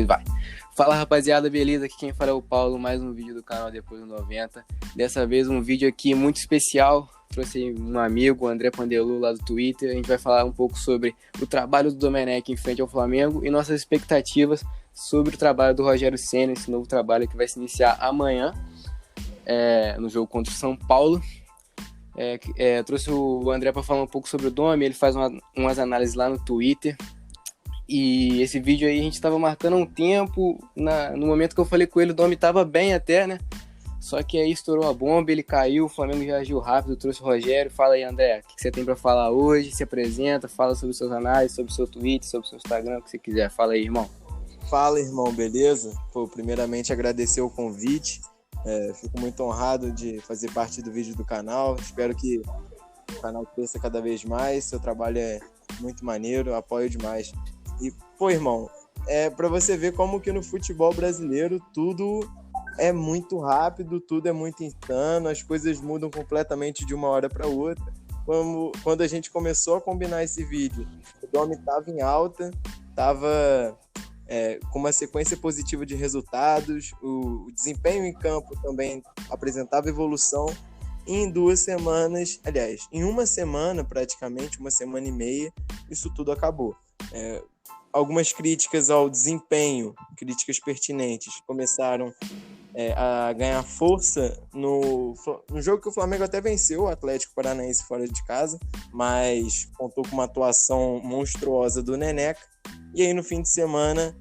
Vai. Fala rapaziada, beleza? Aqui quem fala é o Paulo, mais um vídeo do canal Depois do 90. Dessa vez um vídeo aqui muito especial. Trouxe um amigo, o André Pandelu, lá do Twitter. A gente vai falar um pouco sobre o trabalho do Domenech em frente ao Flamengo e nossas expectativas sobre o trabalho do Rogério Ceni, esse novo trabalho que vai se iniciar amanhã no jogo contra o São Paulo. Trouxe o André para falar um pouco sobre o Domi, ele faz umas análises lá no Twitter. E esse vídeo aí a gente estava marcando há um tempo, no momento que eu falei com ele, o Domi estava bem até, né? Só que aí estourou a bomba, ele caiu, o Flamengo já agiu rápido, trouxe o Rogério. Fala aí, André, o que você tem para falar hoje? Se apresenta, fala sobre os seus análises, sobre o seu Twitter, sobre o seu Instagram, o que você quiser. Fala aí, irmão. Fala, irmão, beleza? Primeiramente agradecer o convite. Fico muito honrado de fazer parte do vídeo do canal. Espero que o canal cresça cada vez mais. Seu trabalho é muito maneiro, apoio demais. E, irmão, pra você ver como que no futebol brasileiro tudo é muito rápido, tudo é muito insano, as coisas mudam completamente de uma hora para outra. Quando a gente começou a combinar esse vídeo, o Domi estava em alta, estava com uma sequência positiva de resultados, o desempenho em campo também apresentava evolução. E em 2 semanas, aliás, em uma semana praticamente, 1 semana e meia, isso tudo acabou. Algumas críticas ao desempenho, críticas pertinentes, começaram a ganhar força no jogo que o Flamengo até venceu o Atlético Paranaense fora de casa, mas contou com uma atuação monstruosa do Neneca. E aí no fim de semana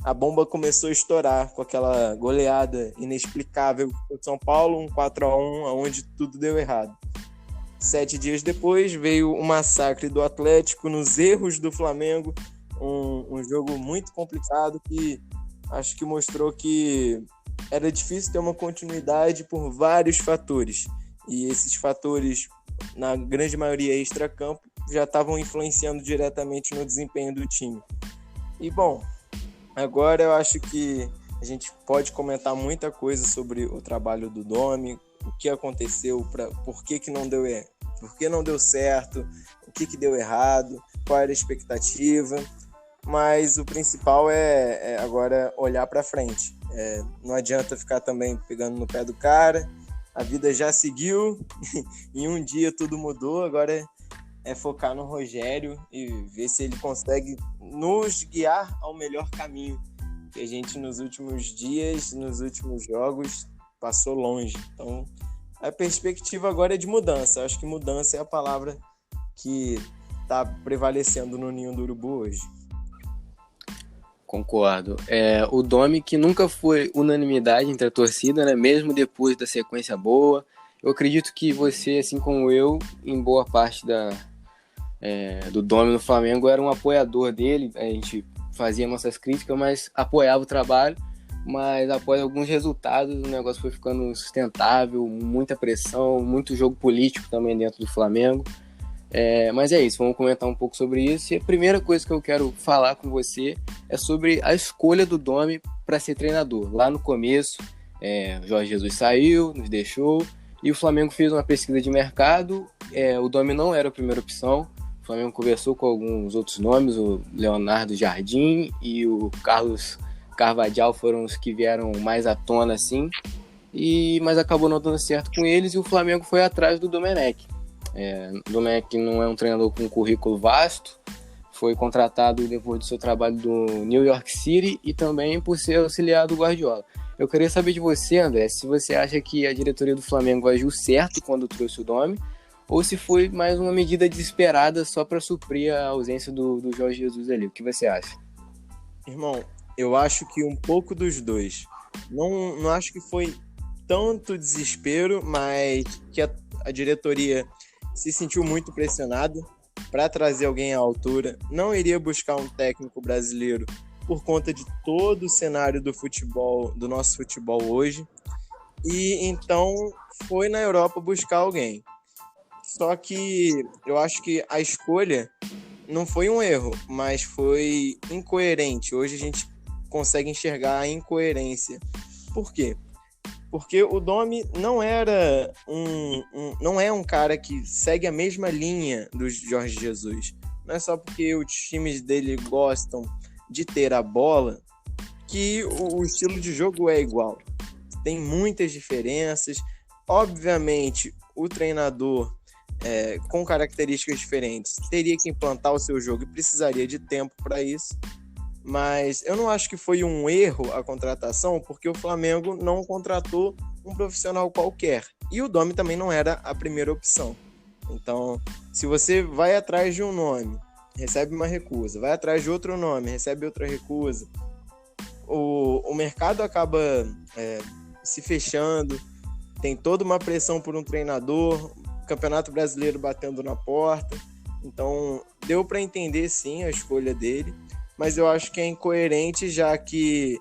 a bomba começou a estourar com aquela goleada inexplicável do São Paulo, um 4-1, onde tudo deu errado. 7 dias depois veio o massacre do Atlético nos erros do Flamengo, um jogo muito complicado que acho que mostrou que era difícil ter uma continuidade por vários fatores. E esses fatores, na grande maioria extra-campo, já estavam influenciando diretamente no desempenho do time. E, bom, agora eu acho que a gente pode comentar muita coisa sobre o trabalho do Domi, o que aconteceu, por que não deu certo, o que deu errado, qual era a expectativa. Mas o principal é agora olhar para frente. Não adianta ficar também pegando no pé do cara. A vida já seguiu, em um dia tudo mudou. Agora é focar no Rogério e ver se ele consegue nos guiar ao melhor caminho. Que a gente nos últimos dias, nos últimos jogos, passou longe. Então a perspectiva agora é de mudança. Acho que mudança é a palavra que está prevalecendo no Ninho do Urubu hoje. Concordo. O Domi, que nunca foi unanimidade entre a torcida, né? Mesmo depois da sequência boa. Eu acredito que você, assim como eu, em boa parte do Domi no Flamengo, era um apoiador dele. A gente fazia nossas críticas, mas apoiava o trabalho. Mas após alguns resultados, o negócio foi ficando sustentável, muita pressão, muito jogo político também dentro do Flamengo. Mas é isso, vamos comentar um pouco sobre isso. E a primeira coisa que eu quero falar com você é sobre a escolha do Domi para ser treinador. Lá no começo, o Jorge Jesus saiu, nos deixou, e o Flamengo fez uma pesquisa de mercado. O Domi não era a primeira opção. O Flamengo conversou com alguns outros nomes, o Leonardo Jardim e o Carlos Carvalhal foram os que vieram mais à tona, assim, mas acabou não dando certo com eles e o Flamengo foi atrás do Domenech. O Domenech não é um treinador com um currículo vasto, foi contratado depois do seu trabalho do New York City e também por ser auxiliar do Guardiola. Eu queria saber de você, André, se você acha que a diretoria do Flamengo agiu certo quando trouxe o Domi, ou se foi mais uma medida desesperada só para suprir a ausência do Jorge Jesus ali. O que você acha? Irmão, eu acho que um pouco dos dois. Não acho que foi tanto desespero, mas que a diretoria se sentiu muito pressionada para trazer alguém à altura. Não iria buscar um técnico brasileiro por conta de todo o cenário do futebol, do nosso futebol hoje. E então foi na Europa buscar alguém. Só que eu acho que a escolha não foi um erro, mas foi incoerente. Hoje a gente consegue enxergar a incoerência. Por quê? Porque o Domi não era não é um cara que segue a mesma linha do Jorge Jesus. Não é só porque os times dele gostam de ter a bola que o estilo de jogo é igual. Tem muitas diferenças. Obviamente, o treinador com características diferentes teria que implantar o seu jogo e precisaria de tempo para isso. Mas eu não acho que foi um erro a contratação, porque o Flamengo não contratou um profissional qualquer. E o Domi também não era a primeira opção. Então, se você vai atrás de um nome, recebe uma recusa, vai atrás de outro nome, recebe outra recusa, o mercado acaba se fechando, tem toda uma pressão por um treinador, o Campeonato Brasileiro batendo na porta. Então, deu para entender sim a escolha dele, mas eu acho que é incoerente, já que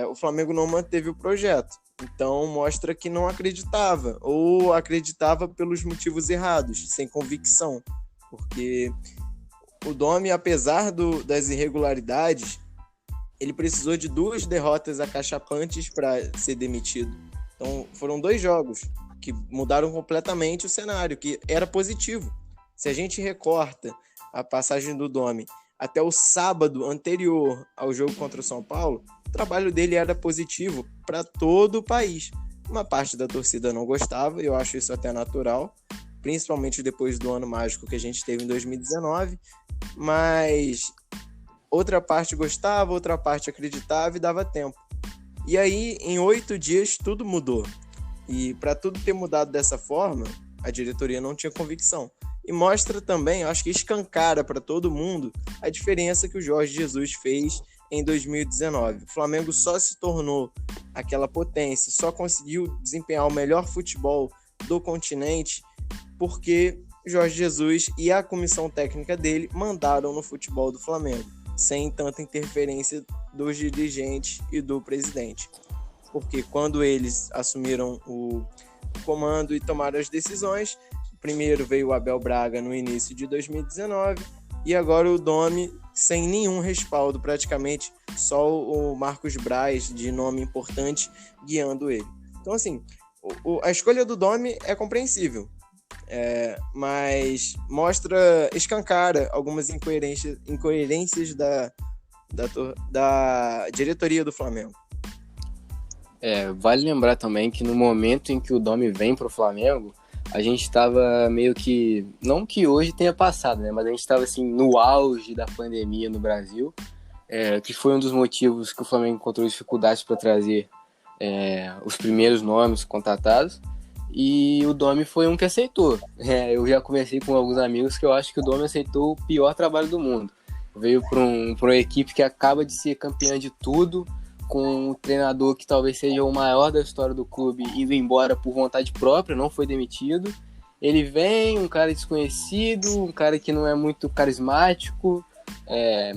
o Flamengo não manteve o projeto. Então mostra que não acreditava, ou acreditava pelos motivos errados, sem convicção. Porque o Domi, apesar das irregularidades, ele precisou de 2 derrotas acachapantes para ser demitido. Então foram 2 jogos que mudaram completamente o cenário, que era positivo. Se a gente recorta a passagem do Domi até o sábado anterior ao jogo contra o São Paulo, o trabalho dele era positivo para todo o país. Uma parte da torcida não gostava, eu acho isso até natural, principalmente depois do ano mágico que a gente teve em 2019, mas outra parte gostava, outra parte acreditava e dava tempo. E aí, em 8 dias, tudo mudou. E para tudo ter mudado dessa forma, a diretoria não tinha convicção. E mostra também, eu acho que escancara para todo mundo a diferença que o Jorge Jesus fez em 2019. O Flamengo só se tornou aquela potência, só conseguiu desempenhar o melhor futebol do continente porque Jorge Jesus e a comissão técnica dele mandaram no futebol do Flamengo, sem tanta interferência dos dirigentes e do presidente. Porque quando eles assumiram o comando e tomaram as decisões, primeiro veio o Abel Braga no início de 2019 e agora o Domi sem nenhum respaldo, praticamente só o Marcos Braz, de nome importante, guiando ele. Então, assim, a escolha do Domi é compreensível, mas escancara algumas incoerências da diretoria do Flamengo. Vale lembrar também que no momento em que o Domi vem para o Flamengo, a gente estava meio que, não que hoje tenha passado, né, mas a gente estava assim, no auge da pandemia no Brasil, que foi um dos motivos que o Flamengo encontrou dificuldades para trazer os primeiros nomes contratados, e o Domi foi um que aceitou. Eu já conversei com alguns amigos que eu acho que o Domi aceitou o pior trabalho do mundo. Veio para uma equipe que acaba de ser campeã de tudo, com um treinador que talvez seja o maior da história do clube, indo embora por vontade própria, não foi demitido. Ele vem, um cara desconhecido, um cara que não é muito carismático,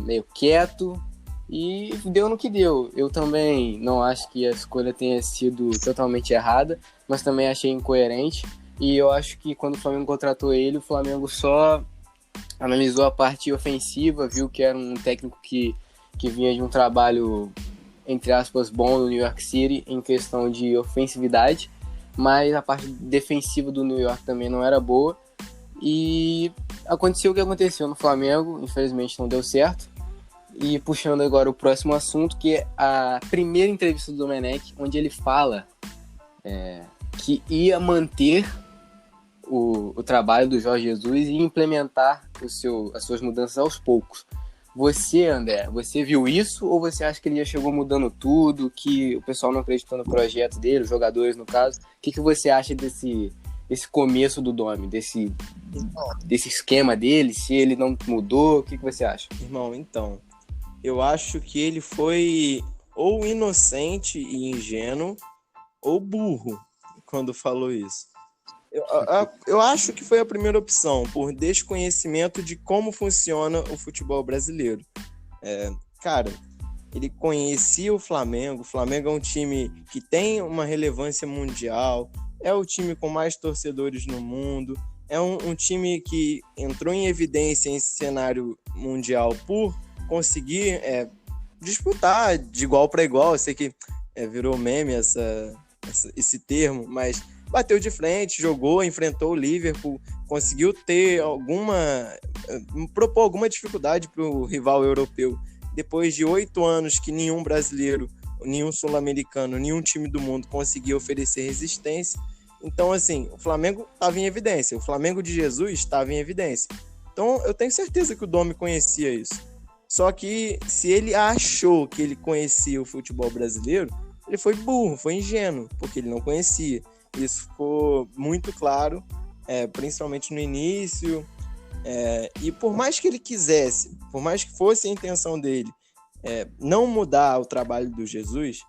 meio quieto, e deu no que deu. Eu também não acho que a escolha tenha sido totalmente errada, mas também achei incoerente, e eu acho que quando o Flamengo contratou ele, o Flamengo só analisou a parte ofensiva, viu que era um técnico que vinha de um trabalho, entre aspas, bom no New York City em questão de ofensividade, mas a parte defensiva do New York também não era boa, e aconteceu o que aconteceu no Flamengo, infelizmente não deu certo. E puxando agora o próximo assunto, que é a primeira entrevista do Domenech, onde ele fala que ia manter o trabalho do Jorge Jesus e implementar as suas mudanças aos poucos. Você, André, você viu isso ou você acha que ele já chegou mudando tudo, que o pessoal não acreditou no projeto dele, os jogadores no caso? O que você acha desse começo do Domi, desse esquema dele, se ele não mudou, o que você acha? Irmão, então, eu acho que ele foi ou inocente e ingênuo ou burro quando falou isso. Eu acho que foi a primeira opção, por desconhecimento de como funciona o futebol brasileiro. Cara, ele conhecia o Flamengo é um time que tem uma relevância mundial, é o time com mais torcedores no mundo, é um time que entrou em evidência em cenário mundial por conseguir disputar de igual para igual. Eu sei que virou meme esse termo, mas bateu de frente, jogou, enfrentou o Liverpool, conseguiu propor alguma dificuldade para o rival europeu depois de 8 anos que nenhum brasileiro, nenhum sul-americano, nenhum time do mundo conseguia oferecer resistência. Então, assim, o Flamengo estava em evidência, o Flamengo de Jesus estava em evidência. Então, eu tenho certeza que o Domi conhecia isso. Só que se ele achou que ele conhecia o futebol brasileiro, ele foi burro, foi ingênuo, porque ele não conhecia. Isso ficou muito claro, principalmente no início. E por mais que ele quisesse, por mais que fosse a intenção dele não mudar o trabalho do Jesus,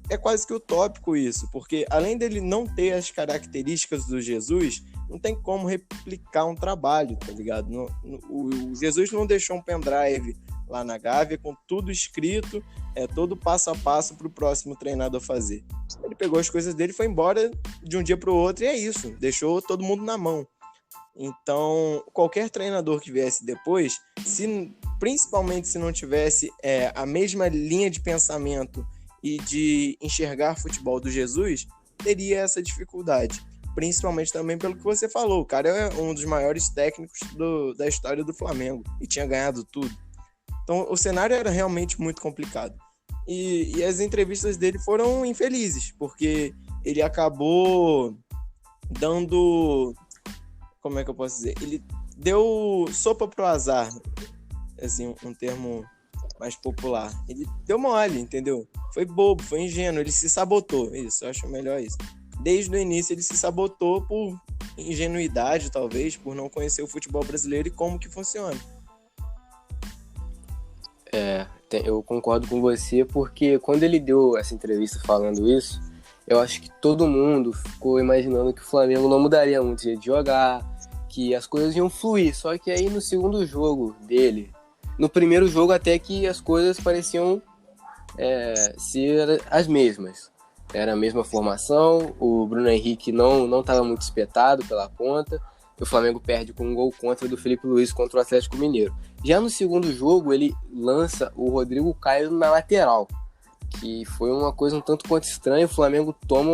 é quase que utópico isso, porque além dele não ter as características do Jesus, não tem como replicar um trabalho, tá ligado? O Jesus não deixou um pendrive lá na Gávea com tudo escrito, todo passo a passo para o próximo treinador fazer. Ele pegou as coisas dele e foi embora de um dia para o outro, e é isso, deixou todo mundo na mão. Então, qualquer treinador que viesse depois, principalmente se não tivesse a mesma linha de pensamento e de enxergar futebol do Jesus, teria essa dificuldade. Principalmente também pelo que você falou. O cara é um dos maiores técnicos da história do Flamengo e tinha ganhado tudo. Então, o cenário era realmente muito complicado. E as entrevistas dele foram infelizes, porque ele acabou dando... Como é que eu posso dizer? Ele deu sopa pro azar, assim, um termo mais popular. Ele deu mole, entendeu? Foi bobo, foi ingênuo, ele se sabotou. Isso, eu acho melhor isso. Desde o início ele se sabotou por ingenuidade, talvez, por não conhecer o futebol brasileiro e como que funciona. Eu concordo com você, porque quando ele deu essa entrevista falando isso, eu acho que todo mundo ficou imaginando que o Flamengo não mudaria muito o jeito de jogar, que as coisas iam fluir. Só que aí no segundo jogo dele, no primeiro jogo até que as coisas pareciam ser as mesmas. Era a mesma formação, o Bruno Henrique não estava muito espetado pela ponta, o Flamengo perde com um gol contra do Felipe Luiz contra o Atlético Mineiro. Já no segundo jogo, ele lança o Rodrigo Caio na lateral, que foi uma coisa um tanto quanto estranha. O Flamengo toma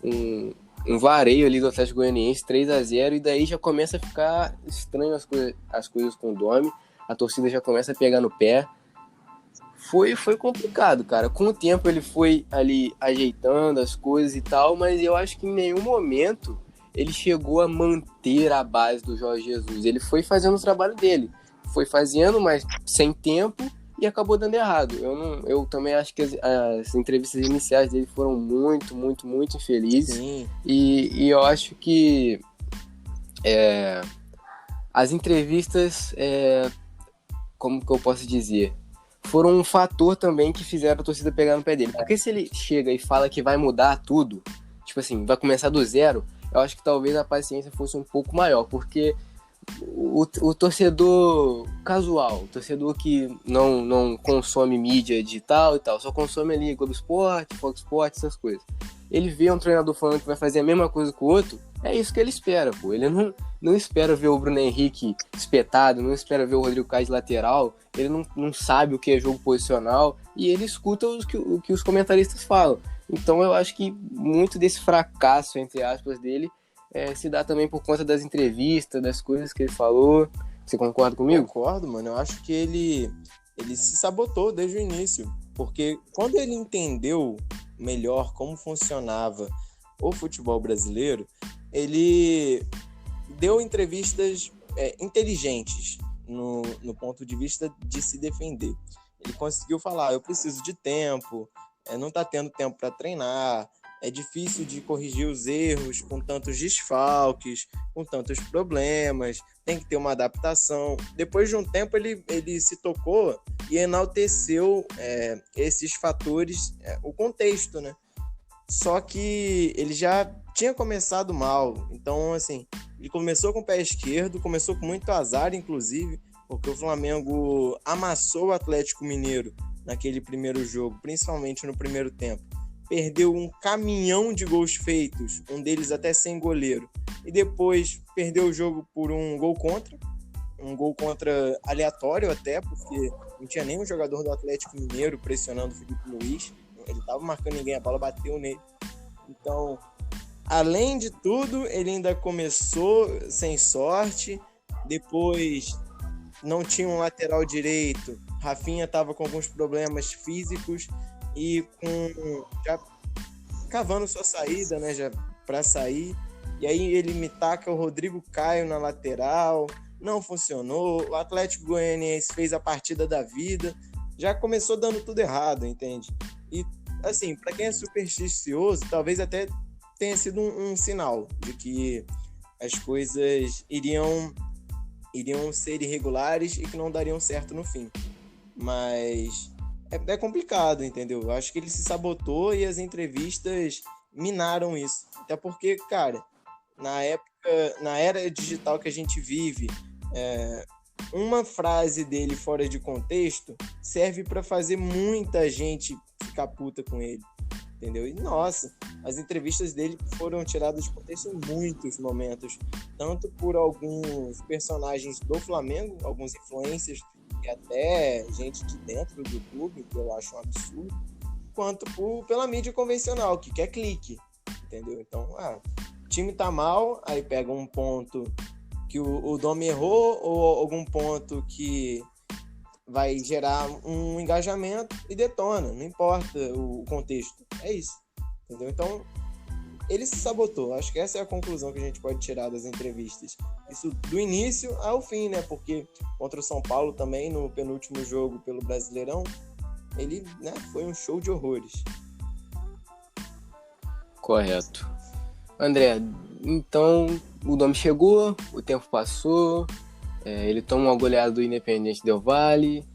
um vareio ali do Atlético Goianiense, 3-0, e daí já começa a ficar estranho as coisas com o Domi, a torcida já começa a pegar no pé. Foi complicado, cara. Com o tempo ele foi ali ajeitando as coisas e tal, mas eu acho que em nenhum momento ele chegou a manter a base do Jorge Jesus. Ele foi fazendo o trabalho dele, foi fazendo, mas sem tempo, e acabou dando errado. Eu também acho que as entrevistas iniciais dele foram muito, muito, muito infelizes. Sim. E eu acho que as entrevistas, como que eu posso dizer, foram um fator também que fizeram a torcida pegar no pé dele. Porque se ele chega e fala que vai mudar tudo, tipo assim, vai começar do zero, eu acho que talvez a paciência fosse um pouco maior, porque o torcedor casual, o torcedor que não consome mídia digital e tal, só consome ali Globo Esporte, Fox Sports, essas coisas. Ele vê um treinador falando que vai fazer a mesma coisa que o outro, é isso que ele espera, pô. Ele não espera ver o Bruno Henrique espetado, não espera ver o Rodrigo Caio de lateral, ele não sabe o que é jogo posicional, e ele escuta o que os comentaristas falam. Então eu acho que muito desse fracasso, entre aspas, dele se dá também por conta das entrevistas, das coisas que ele falou. Você concorda comigo? Concordo, mano. Eu acho que ele se sabotou desde o início, porque quando ele entendeu melhor como funcionava o futebol brasileiro, ele deu entrevistas inteligentes no ponto de vista de se defender. Ele conseguiu falar, eu preciso de tempo, não tá tendo tempo para treinar, é difícil de corrigir os erros com tantos desfalques, com tantos problemas, tem que ter uma adaptação. Depois de um tempo ele se tocou e enalteceu esses fatores, o contexto, né? Só que ele já tinha começado mal, então assim, ele começou com o pé esquerdo, começou com muito azar, inclusive, porque o Flamengo amassou o Atlético Mineiro naquele primeiro jogo, principalmente no primeiro tempo. Perdeu um caminhão de gols feitos, um deles até sem goleiro, e depois perdeu o jogo por um gol contra aleatório até, porque não tinha nenhum jogador do Atlético Mineiro pressionando o Felipe Luiz, ele estava marcando ninguém, a bola bateu nele. Então, além de tudo, ele ainda começou sem sorte, depois não tinha um lateral direito Rafinha estava com alguns problemas físicos e já cavando sua saída, né, já para sair. E aí ele me taca o Rodrigo Caio na lateral, não funcionou. O Atlético Goianiense fez a partida da vida, já começou dando tudo errado, entende? E assim, para quem é supersticioso, talvez até tenha sido um sinal de que as coisas iriam ser irregulares e que não dariam certo no fim. Mas é complicado, entendeu? Eu acho que ele se sabotou e as entrevistas minaram isso. Até porque, cara, na era digital que a gente vive, uma frase dele fora de contexto serve para fazer muita gente ficar puta com ele, entendeu? E, nossa, as entrevistas dele foram tiradas de contexto em muitos momentos, tanto por alguns personagens do Flamengo, alguns influencers e até gente de dentro do clube, que eu acho um absurdo, quanto pela mídia convencional, que quer clique, entendeu? Então, o time tá mal, aí pega um ponto que o Domi errou ou algum ponto que vai gerar um engajamento e detona, não importa o contexto, é isso, entendeu? Então, ele se sabotou, acho que essa é a conclusão que a gente pode tirar das entrevistas. Isso do início ao fim, né? Porque contra o São Paulo também, no penúltimo jogo pelo Brasileirão, ele, né, foi um show de horrores. Correto. André, então o Domi chegou, o tempo passou, ele toma uma goleada do Independente Del Valle,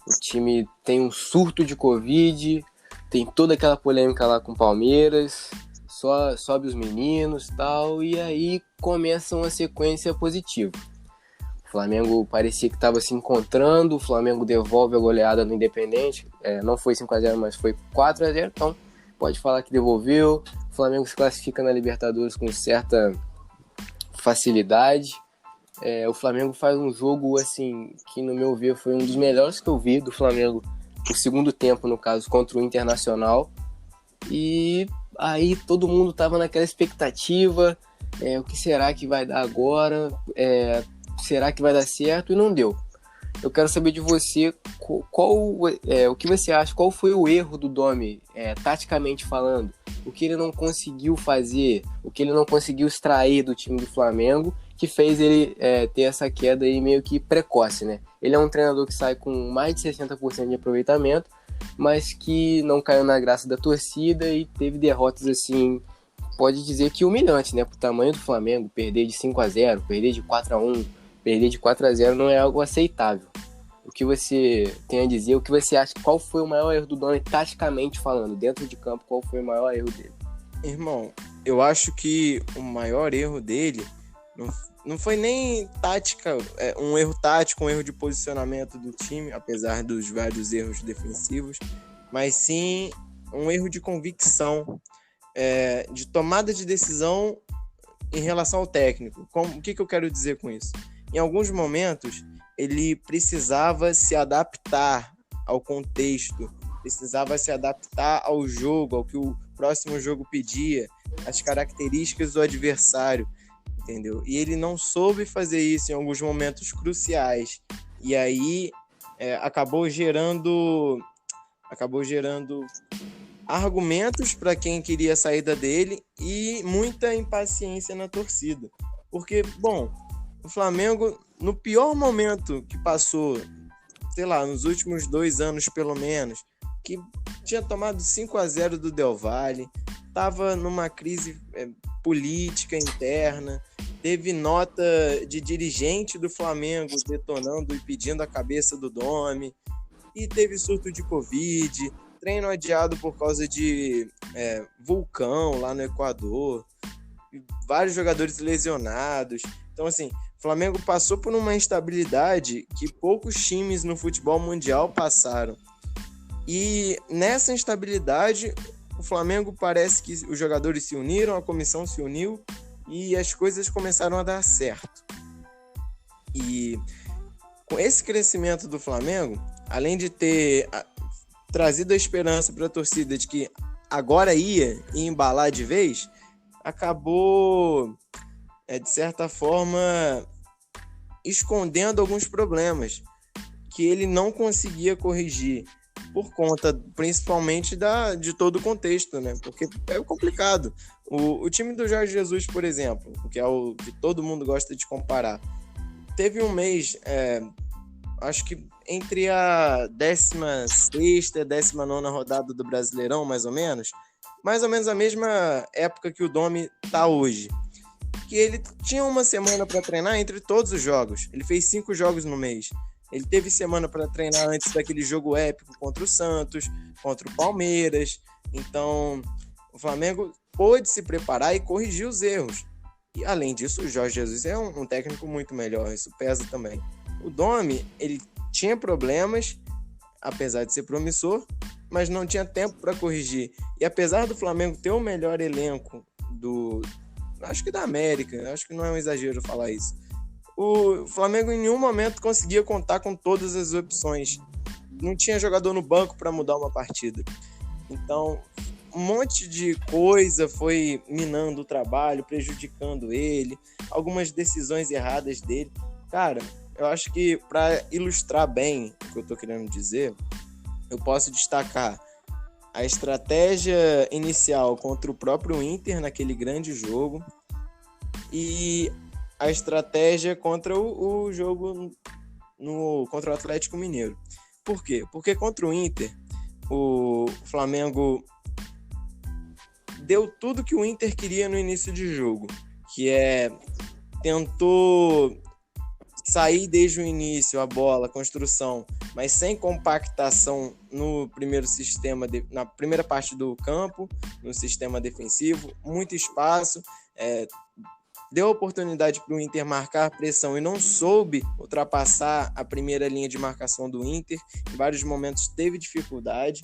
o time tem um surto de Covid, tem toda aquela polêmica lá com o Palmeiras, só sobe os meninos e tal, e aí começa uma sequência positiva. O Flamengo parecia que estava se encontrando, o Flamengo devolve a goleada no Independente, não foi 5-0, mas foi 4-0, então pode falar que devolveu. O Flamengo se classifica na Libertadores com certa facilidade. O Flamengo faz um jogo, assim, que no meu ver foi um dos melhores que eu vi do Flamengo, o segundo tempo, no caso, contra o Internacional. E aí todo mundo estava naquela expectativa, o que será que vai dar agora? Será que vai dar certo? E não deu. Eu quero saber de você o que você acha, qual foi o erro do Domi, taticamente falando, o que ele não conseguiu fazer, o que ele não conseguiu extrair do time do Flamengo, que fez ele ter essa queda aí meio que precoce, né? Ele é um treinador que sai com mais de 60% de aproveitamento, mas que não caiu na graça da torcida e teve derrotas, assim, pode dizer que humilhantes, né? Pro tamanho do Flamengo, perder de 5-0, perder de 4-1, perder de 4-0 não é algo aceitável. O que você tem a dizer, o que você acha, qual foi o maior erro do Domi taticamente falando, dentro de campo, qual foi o maior erro dele? Irmão, eu acho que o maior erro dele não foi nem tática, um erro tático, um erro de posicionamento do time, apesar dos vários erros defensivos, mas sim um erro de convicção, de tomada de decisão em relação ao técnico. O que eu quero dizer com isso? Em alguns momentos, ele precisava se adaptar ao contexto, precisava se adaptar ao jogo, ao que o próximo jogo pedia, às características do adversário, entendeu? E ele não soube fazer isso em alguns momentos cruciais. E aí acabou gerando argumentos para quem queria a saída dele e muita impaciência na torcida. Porque, bom, o Flamengo, no pior momento que passou, sei lá, nos últimos 2 anos pelo menos, que tinha tomado 5-0 do Del Valle, estava numa crise política interna, teve nota de dirigente do Flamengo detonando e pedindo a cabeça do Domi, e teve surto de Covid, treino adiado por causa de vulcão lá no Equador, vários jogadores lesionados. Então, assim, o Flamengo passou por uma instabilidade que poucos times no futebol mundial passaram. E nessa instabilidade, o Flamengo parece que os jogadores se uniram, a comissão se uniu e as coisas começaram a dar certo. E com esse crescimento do Flamengo, além de ter trazido a esperança para a torcida de que agora ia embalar de vez, acabou, de certa forma, escondendo alguns problemas que ele não conseguia corrigir por conta, principalmente, de todo o contexto, né? Porque é complicado. O time do Jorge Jesus, por exemplo, que é o que todo mundo gosta de comparar, teve um mês, acho que entre a 16ª e a 19ª rodada do Brasileirão, mais ou menos a mesma época que o Domi tá hoje, que ele tinha uma semana para treinar entre todos os jogos. Ele fez 5 jogos no mês. Ele teve semana para treinar antes daquele jogo épico contra o Santos, contra o Palmeiras. Então, o Flamengo pôde se preparar e corrigir os erros. E, além disso, o Jorge Jesus é um técnico muito melhor. Isso pesa também. O Domi, ele tinha problemas, apesar de ser promissor, mas não tinha tempo para corrigir. E apesar do Flamengo ter o melhor elenco acho que da América, acho que não é um exagero falar isso, o Flamengo em nenhum momento conseguia contar com todas as opções. Não tinha jogador no banco para mudar uma partida. Então, um monte de coisa foi minando o trabalho, prejudicando ele, algumas decisões erradas dele. Cara, eu acho que para ilustrar bem o que eu estou querendo dizer, eu posso destacar a estratégia inicial contra o próprio Inter naquele grande jogo e a estratégia contra o jogo contra o Atlético Mineiro. Por quê? Porque contra o Inter, o Flamengo deu tudo que o Inter queria no início de jogo, que tentou sair desde o início a bola, a construção, mas sem compactação no primeiro sistema, na primeira parte do campo, no sistema defensivo, muito espaço, deu oportunidade para o Inter marcar pressão e não soube ultrapassar a primeira linha de marcação do Inter, em vários momentos teve dificuldade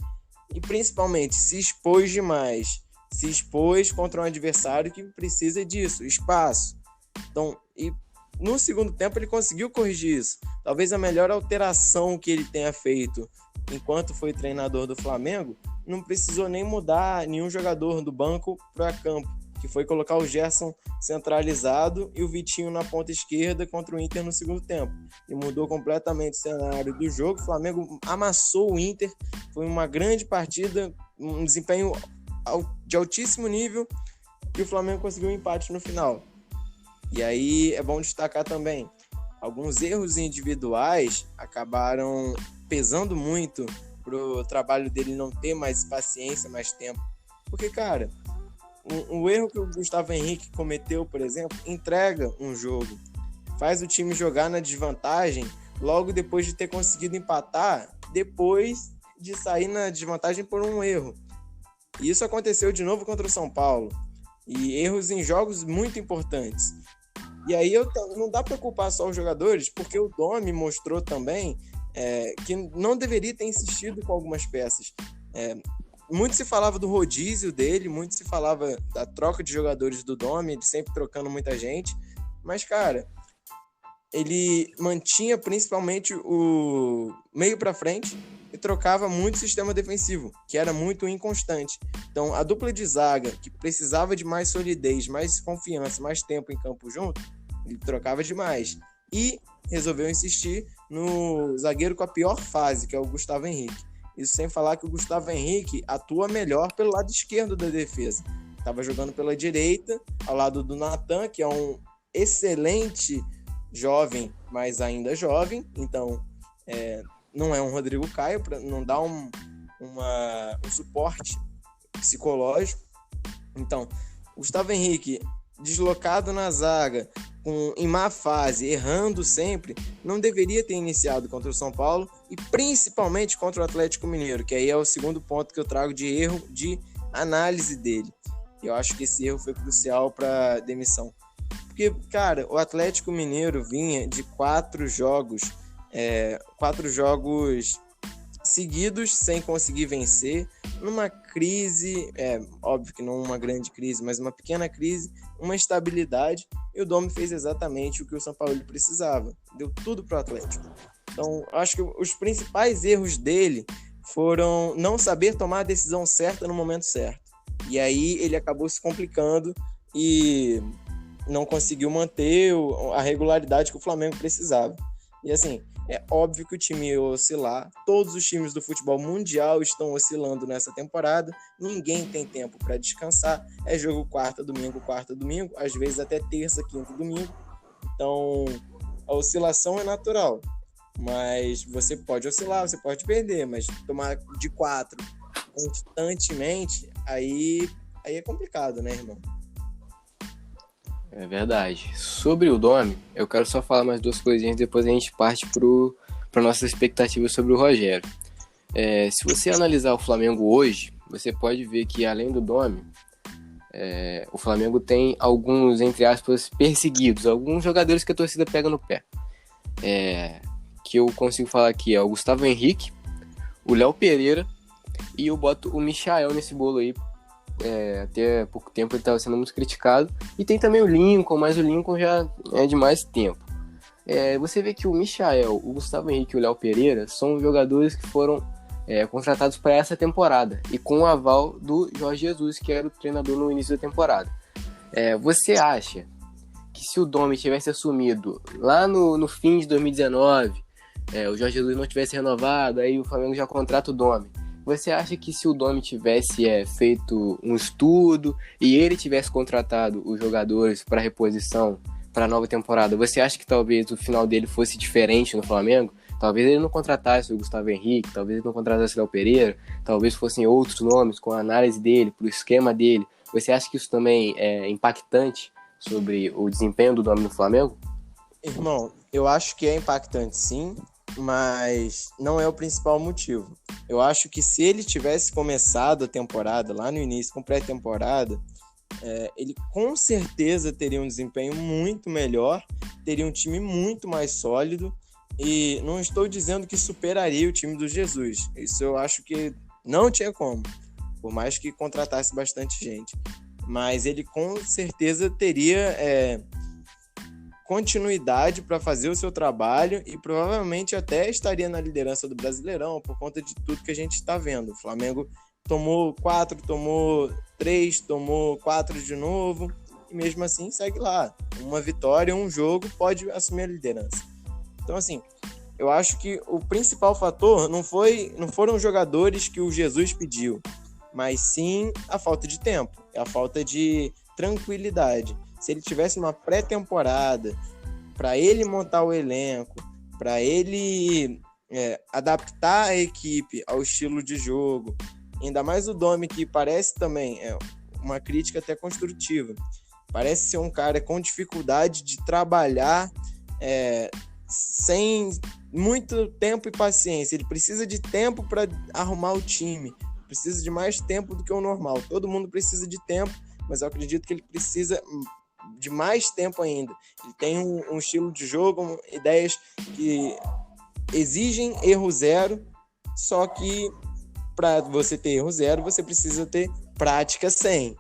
e principalmente se expôs demais, se expôs contra um adversário que precisa disso, espaço. Então, no segundo tempo ele conseguiu corrigir isso. Talvez a melhor alteração que ele tenha feito enquanto foi treinador do Flamengo, não precisou nem mudar nenhum jogador do banco para campo, que foi colocar o Gerson centralizado e o Vitinho na ponta esquerda contra o Inter no segundo tempo. E mudou completamente o cenário do jogo. O Flamengo amassou o Inter, foi uma grande partida, um desempenho de altíssimo nível, e o Flamengo conseguiu um empate no final. E aí é bom destacar também, alguns erros individuais acabaram pesando muito pro trabalho dele não ter mais paciência, mais tempo. Porque, cara, o erro que o Gustavo Henrique cometeu, por exemplo, entrega um jogo, faz o time jogar na desvantagem logo depois de ter conseguido empatar, depois de sair na desvantagem por um erro. E isso aconteceu de novo contra o São Paulo. E erros em jogos muito importantes. E aí não dá para culpar só os jogadores, porque o Domi mostrou também que não deveria ter insistido com algumas peças. Muito se falava do rodízio dele, muito se falava da troca de jogadores do Domi, ele sempre trocando muita gente. Mas, cara, ele mantinha principalmente o meio para frente e trocava muito o sistema defensivo, que era muito inconstante. Então, a dupla de zaga, que precisava de mais solidez, mais confiança, mais tempo em campo junto, ele trocava demais. E resolveu insistir no zagueiro com a pior fase, que é o Gustavo Henrique. Isso sem falar que o Gustavo Henrique atua melhor pelo lado esquerdo da defesa. Estava jogando pela direita, ao lado do Natan, que é um excelente jovem, mas ainda jovem. Então, não é um Rodrigo Caio, não dá um suporte psicológico. Então, Gustavo Henrique, deslocado na zaga, em má fase, errando sempre, não deveria ter iniciado contra o São Paulo e principalmente contra o Atlético Mineiro, que aí é o segundo ponto que eu trago de erro de análise dele. Eu acho que esse erro foi crucial para a demissão. Porque, cara, o Atlético Mineiro vinha de 4 jogos seguidos sem conseguir vencer, numa crise, óbvio que não uma grande crise, mas uma pequena crise, uma estabilidade, e o Domi fez exatamente o que o São Paulo precisava, deu tudo para o Atlético. Então, acho que os principais erros dele foram não saber tomar a decisão certa no momento certo, e aí ele acabou se complicando e não conseguiu manter a regularidade que o Flamengo precisava. E assim, é óbvio que o time ia oscilar, todos os times do futebol mundial estão oscilando nessa temporada, ninguém tem tempo para descansar, é jogo quarta, domingo, às vezes até terça, quinta, domingo. Então, a oscilação é natural, mas você pode oscilar, você pode perder, mas tomar de 4 constantemente, aí é complicado, né, irmão? É verdade. Sobre o Domi, eu quero só falar mais 2 coisinhas, depois a gente parte para nossas expectativas sobre o Rogério. Se você analisar o Flamengo hoje, você pode ver que além do Domi, o Flamengo tem alguns, entre aspas, perseguidos, alguns jogadores que a torcida pega no pé. Que eu consigo falar aqui é o Gustavo Henrique, o Léo Pereira, e eu boto o Michael nesse bolo aí. Até pouco tempo ele estava sendo muito criticado. E tem também o Lincoln, mas o Lincoln já é de mais tempo. Você vê que o Michael, o Gustavo Henrique e o Léo Pereira são jogadores que foram contratados para essa temporada, e com o aval do Jorge Jesus, que era o treinador no início da temporada. Você acha que se o Domi tivesse assumido lá no fim de 2019, o Jorge Jesus não tivesse renovado, aí o Flamengo já contrata o Domi, você acha que se o Domi tivesse feito um estudo e ele tivesse contratado os jogadores para reposição para a nova temporada, você acha que talvez o final dele fosse diferente no Flamengo? Talvez ele não contratasse o Gustavo Henrique, talvez ele não contratasse o Léo Pereira, talvez fossem outros nomes com a análise dele, para o esquema dele. Você acha que isso também é impactante sobre o desempenho do Domi no Flamengo? Irmão, eu acho que é impactante sim, mas não é o principal motivo. Eu acho que se ele tivesse começado a temporada lá no início, com pré-temporada, ele com certeza teria um desempenho muito melhor, teria um time muito mais sólido, e não estou dizendo que superaria o time do Jesus. Isso eu acho que não tinha como, por mais que contratasse bastante gente. Mas ele com certeza teria continuidade para fazer o seu trabalho e provavelmente até estaria na liderança do Brasileirão por conta de tudo que a gente está vendo. O Flamengo tomou 4, tomou 3, tomou 4 de novo e mesmo assim segue lá. Uma vitória, um jogo, pode assumir a liderança. Então, assim, eu acho que o principal fator não foram os jogadores que o Jesus pediu, mas sim a falta de tempo, a falta de tranquilidade. Se ele tivesse uma pré-temporada, para ele montar o elenco, para ele adaptar a equipe ao estilo de jogo, ainda mais o Domi, que parece também uma crítica até construtiva, parece ser um cara com dificuldade de trabalhar sem muito tempo e paciência. Ele precisa de tempo para arrumar o time, precisa de mais tempo do que o normal. Todo mundo precisa de tempo, mas eu acredito que ele precisa de mais tempo ainda. Ele tem um estilo de jogo, ideias que exigem erro zero, só que para você ter erro zero, você precisa ter prática 100,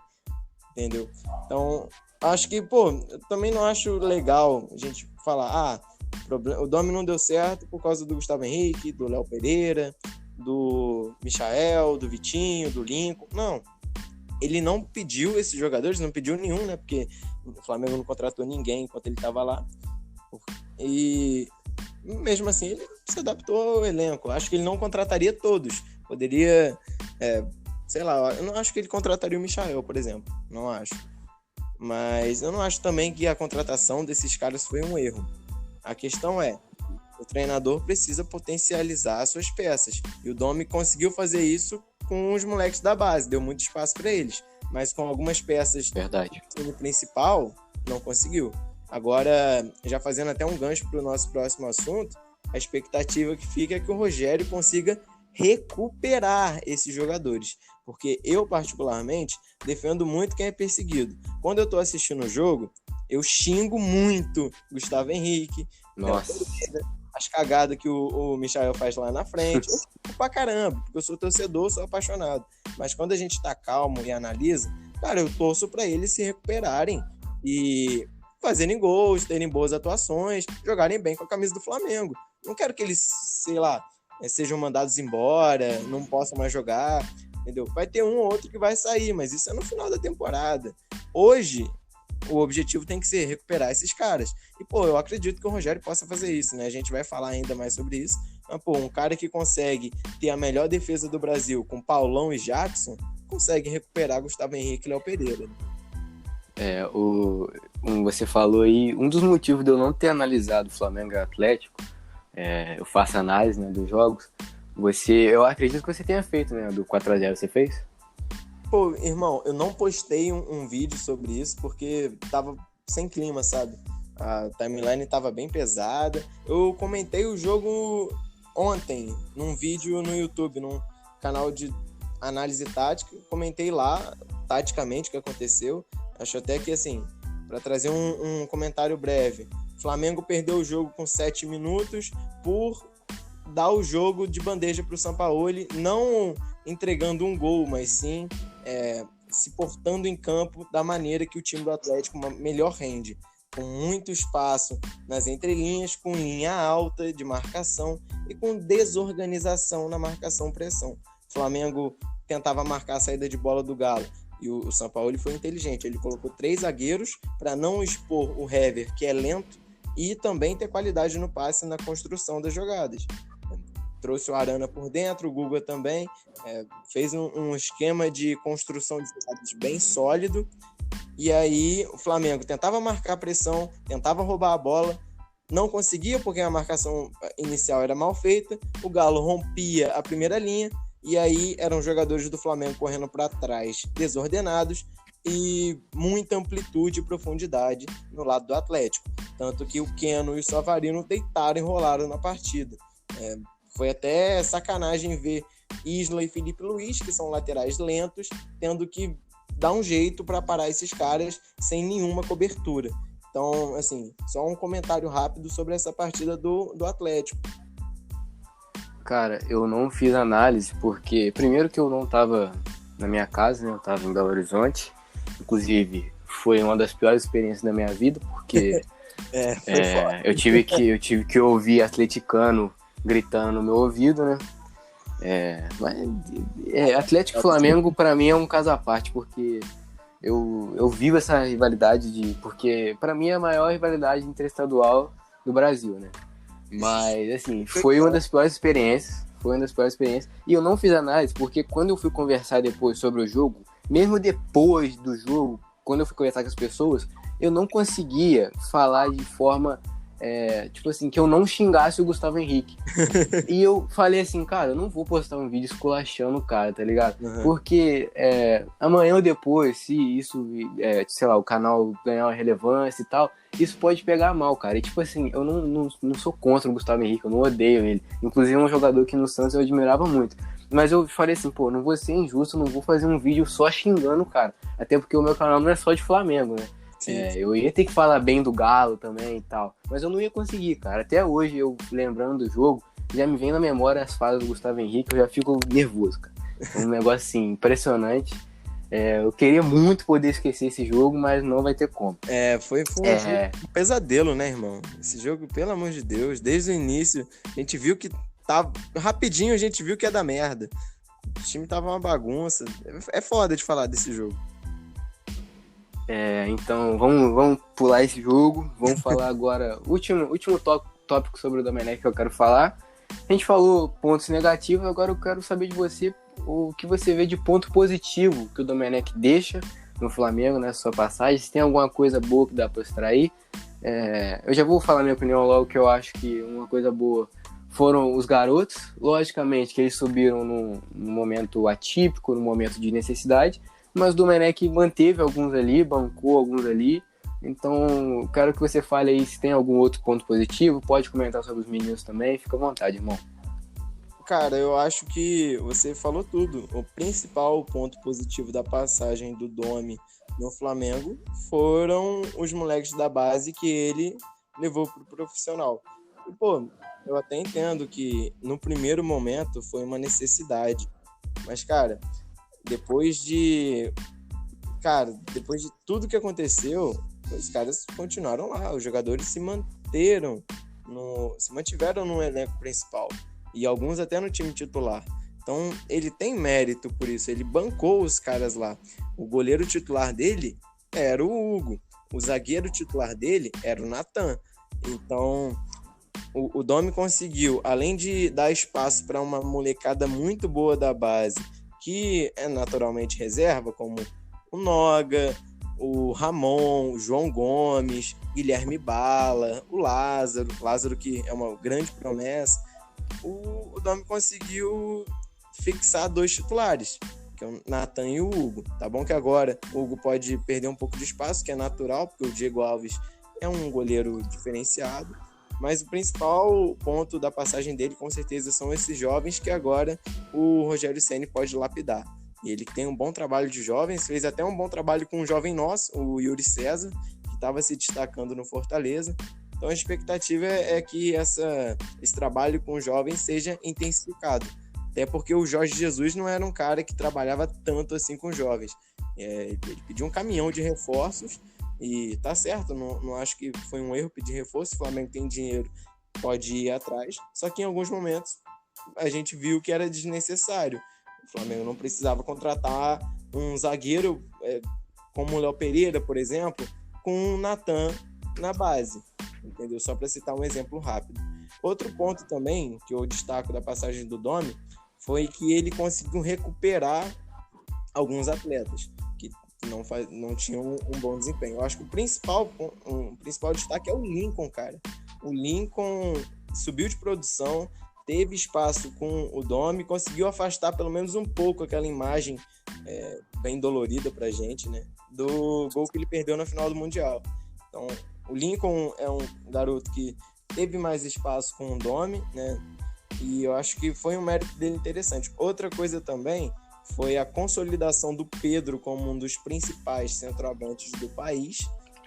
entendeu? Então, acho que, eu também não acho legal a gente falar, o Domi não deu certo por causa do Gustavo Henrique, do Léo Pereira, do Michael, do Vitinho, do Lincoln. Não, ele não pediu esses jogadores, não pediu nenhum, né? Porque o Flamengo não contratou ninguém enquanto ele estava lá. E mesmo assim, ele se adaptou ao elenco. Acho que ele não contrataria todos. Poderia, sei lá, eu não acho que ele contrataria o Michael, por exemplo. Não acho. Mas eu não acho também que a contratação desses caras foi um erro. A questão o treinador precisa potencializar as suas peças. E o Domi conseguiu fazer isso com os moleques da base, deu muito espaço para eles. Mas com algumas peças Verdade. do time principal, não conseguiu. Agora, já fazendo até um gancho para o nosso próximo assunto, a expectativa que fica é que o Rogério consiga recuperar esses jogadores. Porque eu, particularmente, defendo muito quem é perseguido. Quando eu estou assistindo o jogo, eu xingo muito Gustavo Henrique, Nossa. as cagadas que o Michael faz lá na frente. Eu xingo pra caramba, porque eu sou torcedor, sou apaixonado. Mas quando a gente tá calmo e analisa, cara, eu torço para eles se recuperarem e fazerem gols, terem boas atuações, jogarem bem com a camisa do Flamengo. Não quero que eles, sei lá, sejam mandados embora, não possam mais jogar, entendeu? Vai ter um ou outro que vai sair, mas isso é no final da temporada. Hoje, o objetivo tem que ser recuperar esses caras. E, pô, eu acredito que o Rogério possa fazer isso, né? A gente vai falar ainda mais sobre isso. Mas, pô, um cara que consegue ter a melhor defesa do Brasil com Paulão e Jackson, consegue recuperar Gustavo Henrique e Léo Pereira. Você falou aí, um dos motivos de eu não ter analisado o Flamengo e o Atlético, eu faço análise, né, dos jogos, eu acredito que você tenha feito, né, do 4-0, você fez? Pô, irmão, eu não postei um vídeo sobre isso porque tava sem clima, sabe? A timeline tava bem pesada. Eu comentei o jogo ontem, num vídeo no YouTube, num canal de análise tática. Comentei lá, taticamente, o que aconteceu. Acho até que, assim, para trazer um comentário breve, o Flamengo perdeu o jogo com 7 minutos por dar o jogo de bandeja para o Sampaoli, não entregando um gol, mas sim se portando em campo da maneira que o time do Atlético melhor rende, com muito espaço nas entrelinhas, com linha alta de marcação e com desorganização na marcação-pressão. O Flamengo tentava marcar a saída de bola do Galo e o Sampaoli foi inteligente, ele colocou 3 zagueiros para não expor o Hever, que é lento, e também ter qualidade no passe na construção das jogadas. Trouxe o Arana por dentro, o Guga também, fez um esquema de construção de jogadas bem sólido, e aí o Flamengo tentava marcar a pressão, tentava roubar a bola, não conseguia porque a marcação inicial era mal feita, o Galo rompia a primeira linha, e aí eram jogadores do Flamengo correndo para trás, desordenados, e muita amplitude e profundidade no lado do Atlético. Tanto que o Keno e o Savarino deitaram e rolaram na partida. Foi até sacanagem ver Isla e Felipe Luiz, que são laterais lentos, tendo que dar um jeito para parar esses caras sem nenhuma cobertura. Então, assim, só um comentário rápido sobre essa partida do Atlético. Cara, eu não fiz análise porque, primeiro que eu não estava na minha casa, né? Eu estava em Belo Horizonte. Inclusive, foi uma das piores experiências da minha vida, porque eu tive que ouvir atleticano gritando no meu ouvido, né? Atlético e Flamengo, pra mim, é um caso à parte, porque eu vivo essa rivalidade porque, pra mim, é a maior rivalidade interestadual do Brasil, né? Mas, assim, foi uma das piores experiências. E eu não fiz análise, porque quando eu fui conversar depois sobre o jogo, mesmo depois do jogo, quando eu fui conversar com as pessoas, eu não conseguia falar de forma, tipo assim, que eu não xingasse o Gustavo Henrique. E eu falei assim, cara, eu não vou postar um vídeo esculachando o cara, tá ligado? Uhum. Porque amanhã ou depois, se isso, sei lá, o canal ganhar uma relevância e tal, isso pode pegar mal, cara. E tipo assim, eu não sou contra o Gustavo Henrique, eu não odeio ele. Inclusive é um jogador que no Santos eu admirava muito. Mas eu falei assim, pô, não vou ser injusto, não vou fazer um vídeo só xingando o cara. Até porque o meu canal não é só de Flamengo, né? Eu ia ter que falar bem do Galo também e tal. Mas eu não ia conseguir, cara. Até hoje, eu lembrando do jogo, já me vem na memória as falas do Gustavo Henrique, eu já fico nervoso, cara. É um negócio assim, impressionante. Eu queria muito poder esquecer esse jogo, mas não vai ter como. Foi um pesadelo, né, irmão? Esse jogo, pelo amor de Deus, desde o início, a gente viu que tava rapidinho, a gente viu que ia dar merda. O time tava uma bagunça. É foda de falar desse jogo. Então vamos pular esse jogo. Vamos falar agora. Último tópico sobre o Domenech que eu quero falar. A gente falou pontos negativos, agora eu quero saber de você o que você vê de ponto positivo que o Domenech deixa no Flamengo, né, sua passagem. Se tem alguma coisa boa que dá para extrair. Eu já vou falar minha opinião logo, que eu acho que uma coisa boa foram os garotos. Logicamente que eles subiram num momento atípico, num momento de necessidade, mas o Domenech manteve alguns ali, bancou alguns ali. Então, quero que você fale aí se tem algum outro ponto positivo. Pode comentar sobre os meninos também, fica à vontade, irmão. Cara, eu acho que você falou tudo. O principal ponto positivo da passagem do Domi no Flamengo foram os moleques da base que ele levou pro profissional. E, pô, eu até entendo que no primeiro momento foi uma necessidade. Mas, cara, depois de tudo que aconteceu, os caras continuaram lá, os jogadores se mantiveram no elenco principal e alguns até no time titular. Então ele tem mérito por isso, ele bancou os caras lá. O goleiro titular dele era o Hugo. o zagueiro titular dele era o Natan. Então, o Domi conseguiu, além de dar espaço para uma molecada muito boa da base, que é naturalmente reserva, como o Noga, o Ramon, o João Gomes, Guilherme Bala, o Lázaro que é uma grande promessa, o Domi conseguiu fixar 2 titulares, que é o Natan e o Hugo. Tá bom que agora o Hugo pode perder um pouco de espaço, que é natural, porque o Diego Alves é um goleiro diferenciado, mas o principal ponto da passagem dele, com certeza, são esses jovens que agora o Rogério Ceni pode lapidar. E ele tem um bom trabalho de jovens, fez até um bom trabalho com um jovem nosso, o Yuri César, que estava se destacando no Fortaleza. Então a expectativa é que esse trabalho com jovens seja intensificado. Até porque o Jorge Jesus não era um cara que trabalhava tanto assim com jovens. Ele pediu um caminhão de reforços e tá certo, não acho que foi um erro pedir reforço. O Flamengo tem dinheiro, pode ir atrás. Só que em alguns momentos a gente viu que era desnecessário. O Flamengo não precisava contratar um zagueiro como o Léo Pereira, por exemplo, com o Natan na base. Entendeu? Só para citar um exemplo rápido. Outro ponto também que eu destaco da passagem do Domi foi que ele conseguiu recuperar alguns atletas que não tinham um bom desempenho. Eu acho que o principal destaque é o Lincoln, cara. O Lincoln subiu de produção, teve espaço com o Domi, conseguiu afastar pelo menos um pouco aquela imagem bem dolorida pra gente, né? Do gol que ele perdeu na final do Mundial. Então, o Lincoln é um garoto que teve mais espaço com o Domi, né? E eu acho que foi um mérito dele interessante. Outra coisa também foi a consolidação do Pedro como um dos principais centroavantes do país.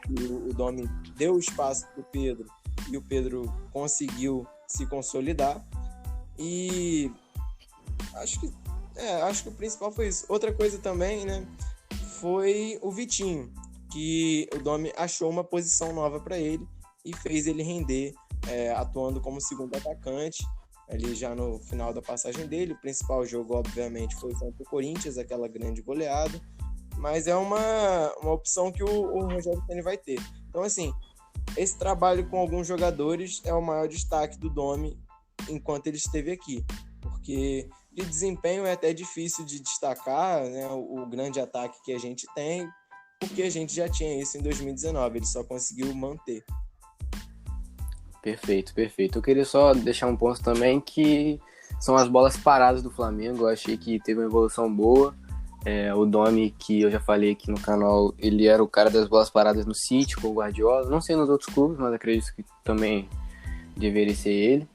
E o Domi deu espaço para o Pedro e o Pedro conseguiu se consolidar. E acho que o principal foi isso. Outra coisa também, né, foi o Vitinho, que o Domi achou uma posição nova para ele e fez ele render, atuando como segundo atacante, ali já no final da passagem dele. O principal jogo, obviamente, foi contra o Corinthians, aquela grande goleada, mas é uma opção que o Rogério Ceni vai ter. Então, assim, esse trabalho com alguns jogadores é o maior destaque do Domi enquanto ele esteve aqui, porque de desempenho é até difícil de destacar, né, o grande ataque que a gente tem, porque a gente já tinha isso em 2019, ele só conseguiu manter. Perfeito. Eu queria só deixar um ponto também, que são as bolas paradas do Flamengo. Eu achei que teve uma evolução boa. O Domi, que eu já falei aqui no canal, ele era o cara das bolas paradas no City com o Guardiola. Não sei nos outros clubes, mas acredito que também deveria ser ele.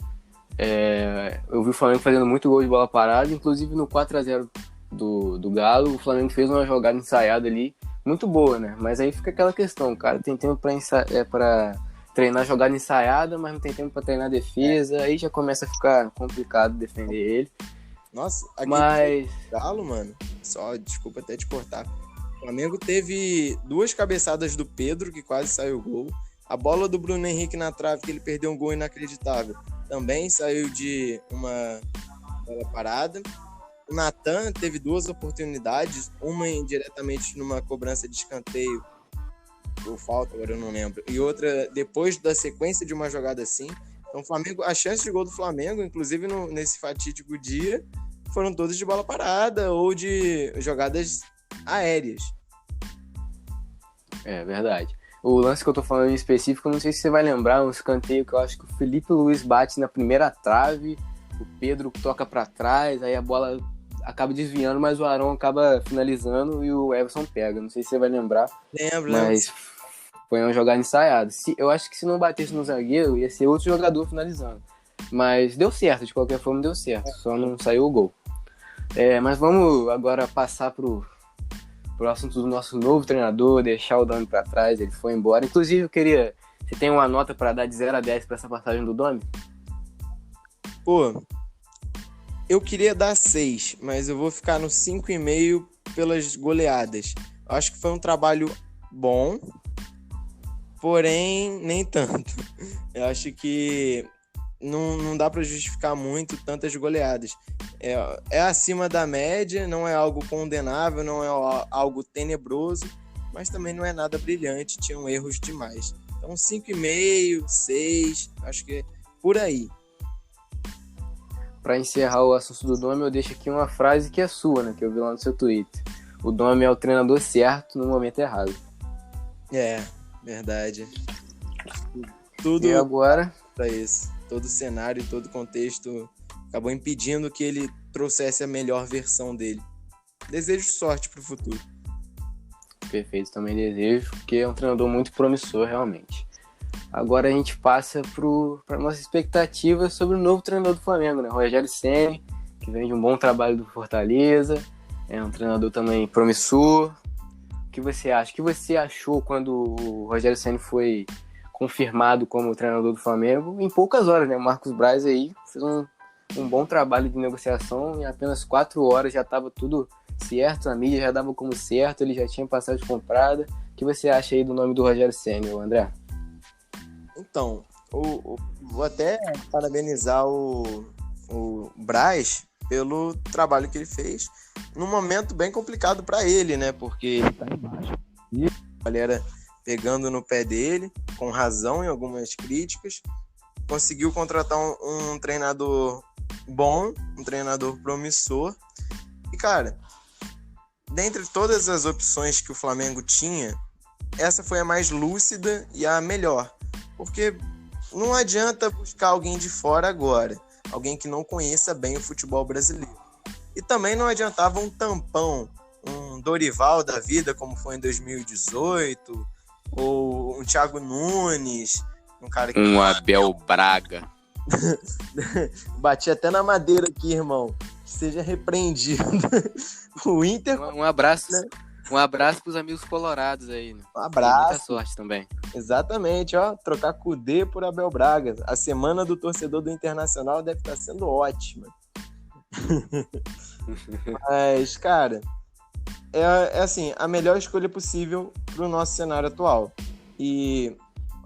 Eu vi o Flamengo fazendo muito gol de bola parada, inclusive no 4-0 do Galo, o Flamengo fez uma jogada ensaiada ali, muito boa, né? Mas aí fica aquela questão, cara, tem tempo para treinar jogada ensaiada, mas não tem tempo para treinar defesa, aí já começa a ficar complicado defender ele. Nossa, aqui mas Galo, mano, só desculpa até te cortar. O Flamengo teve 2 cabeçadas do Pedro, que quase saiu o gol. A bola do Bruno Henrique na trave, que ele perdeu um gol inacreditável, também saiu de uma bola parada. O Natan teve 2 oportunidades, uma indiretamente numa cobrança de escanteio, ou falta, agora eu não lembro, e outra depois da sequência de uma jogada assim. Então, o Flamengo, a chance de gol do Flamengo, inclusive nesse fatídico dia, foram todas de bola parada ou de jogadas aéreas. É verdade. O lance que eu tô falando em específico, não sei se você vai lembrar, um escanteio que eu acho que o Felipe Luiz bate na primeira trave, o Pedro toca pra trás, aí a bola acaba desviando, mas o Arão acaba finalizando e o Everson pega. Não sei se você vai lembrar. Lembro. Mas foi uma jogada ensaiada. Eu acho que se não batesse no zagueiro, ia ser outro jogador finalizando. Mas deu certo, de qualquer forma deu certo. Só não saiu o gol. Mas vamos agora passar pro assunto do nosso novo treinador, deixar o Domi pra trás, ele foi embora. Inclusive, você tem uma nota pra dar de 0 a 10 pra essa passagem do Domi? Pô, eu queria dar 6, mas eu vou ficar no 5,5 pelas goleadas. Eu acho que foi um trabalho bom, porém, nem tanto. Eu acho que não dá pra justificar muito tantas goleadas. É acima da média, não é algo condenável, não é algo tenebroso, mas também não é nada brilhante, tinham erros demais. Então 5,5, 6, acho que é por aí. Para encerrar o assunto do Domi, eu deixo aqui uma frase que é sua, né? Que eu vi lá no seu Twitter. O Domi é o treinador certo no momento errado. É, verdade. Tudo E agora? para isso. Todo cenário, todo contexto acabou impedindo que ele trouxesse a melhor versão dele. Desejo sorte pro futuro. Perfeito, também desejo, porque é um treinador muito promissor, realmente. Agora a gente passa para nossa expectativa sobre o novo treinador do Flamengo, né? Rogério Ceni, que vem de um bom trabalho do Fortaleza, é um treinador também promissor. O que você acha? O que você achou quando o Rogério Ceni foi confirmado como treinador do Flamengo? Em poucas horas, né? O Marcos Braz aí fez um bom trabalho de negociação, em apenas 4 horas já estava tudo certo, a mídia já dava como certo, ele já tinha passagem comprada. O que você acha aí do nome do Rogério Ceni, André? Então, vou até parabenizar o Braz pelo trabalho que ele fez num momento bem complicado para ele, né? Porque ele tá embaixo e a galera pegando no pé dele, com razão em algumas críticas. Conseguiu contratar um treinador bom, um treinador promissor. E, cara, dentre todas as opções que o Flamengo tinha, essa foi a mais lúcida e a melhor. Porque não adianta buscar alguém de fora agora, alguém que não conheça bem o futebol brasileiro. E também não adiantava um tampão, um Dorival da vida, como foi em 2018, ou um Thiago Nunes, um cara que... Um Abel Braga. Bati até na madeira aqui, irmão. Que seja repreendido. O Inter... Um abraço, né? Um abraço pros amigos colorados aí, né? Um abraço. Muita sorte também. Exatamente, ó. Trocar Kudê por Abel Braga. A semana do torcedor do Internacional deve estar sendo ótima. Mas, cara, é assim, a melhor escolha possível pro nosso cenário atual. E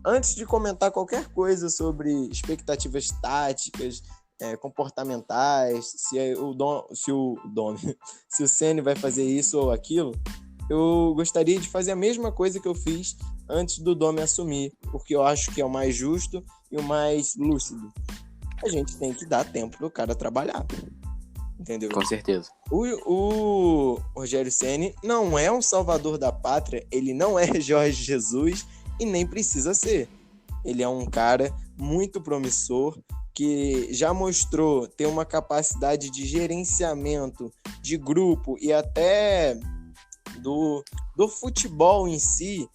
antes de comentar qualquer coisa sobre expectativas táticas, comportamentais, se o Ceni vai fazer isso ou aquilo, eu gostaria de fazer a mesma coisa que eu fiz antes do Domi assumir, porque eu acho que é o mais justo e o mais lúcido. A gente tem que dar tempo pro cara trabalhar, entendeu? Com certeza. O Rogério Ceni não é um salvador da pátria, ele não é Jorge Jesus e nem precisa ser. Ele é um cara muito promissor, que já mostrou ter uma capacidade de gerenciamento de grupo e até do futebol em si,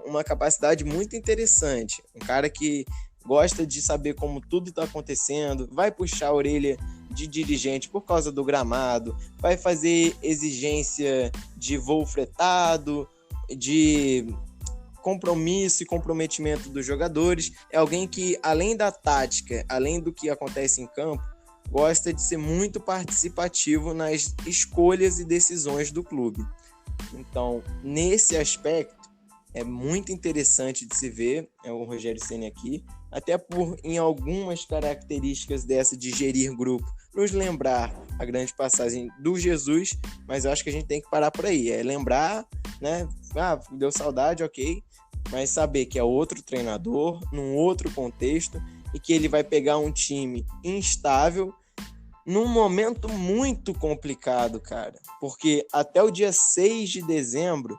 uma capacidade muito interessante. Um cara que gosta de saber como tudo está acontecendo, vai puxar a orelha de dirigente por causa do gramado, vai fazer exigência de voo fretado, de compromisso e comprometimento dos jogadores. É alguém que, além da tática, além do que acontece em campo, gosta de ser muito participativo nas escolhas e decisões do clube. Então, nesse aspecto, é muito interessante de se ver o Rogério Ceni aqui, até por, em algumas características dessa de gerir grupo, nos lembrar a grande passagem do Jesus, mas eu acho que a gente tem que parar por aí, lembrar, né? Deu saudade, ok, mas saber que é outro treinador, num outro contexto, e que ele vai pegar um time instável num momento muito complicado, cara, porque até o dia 6 de dezembro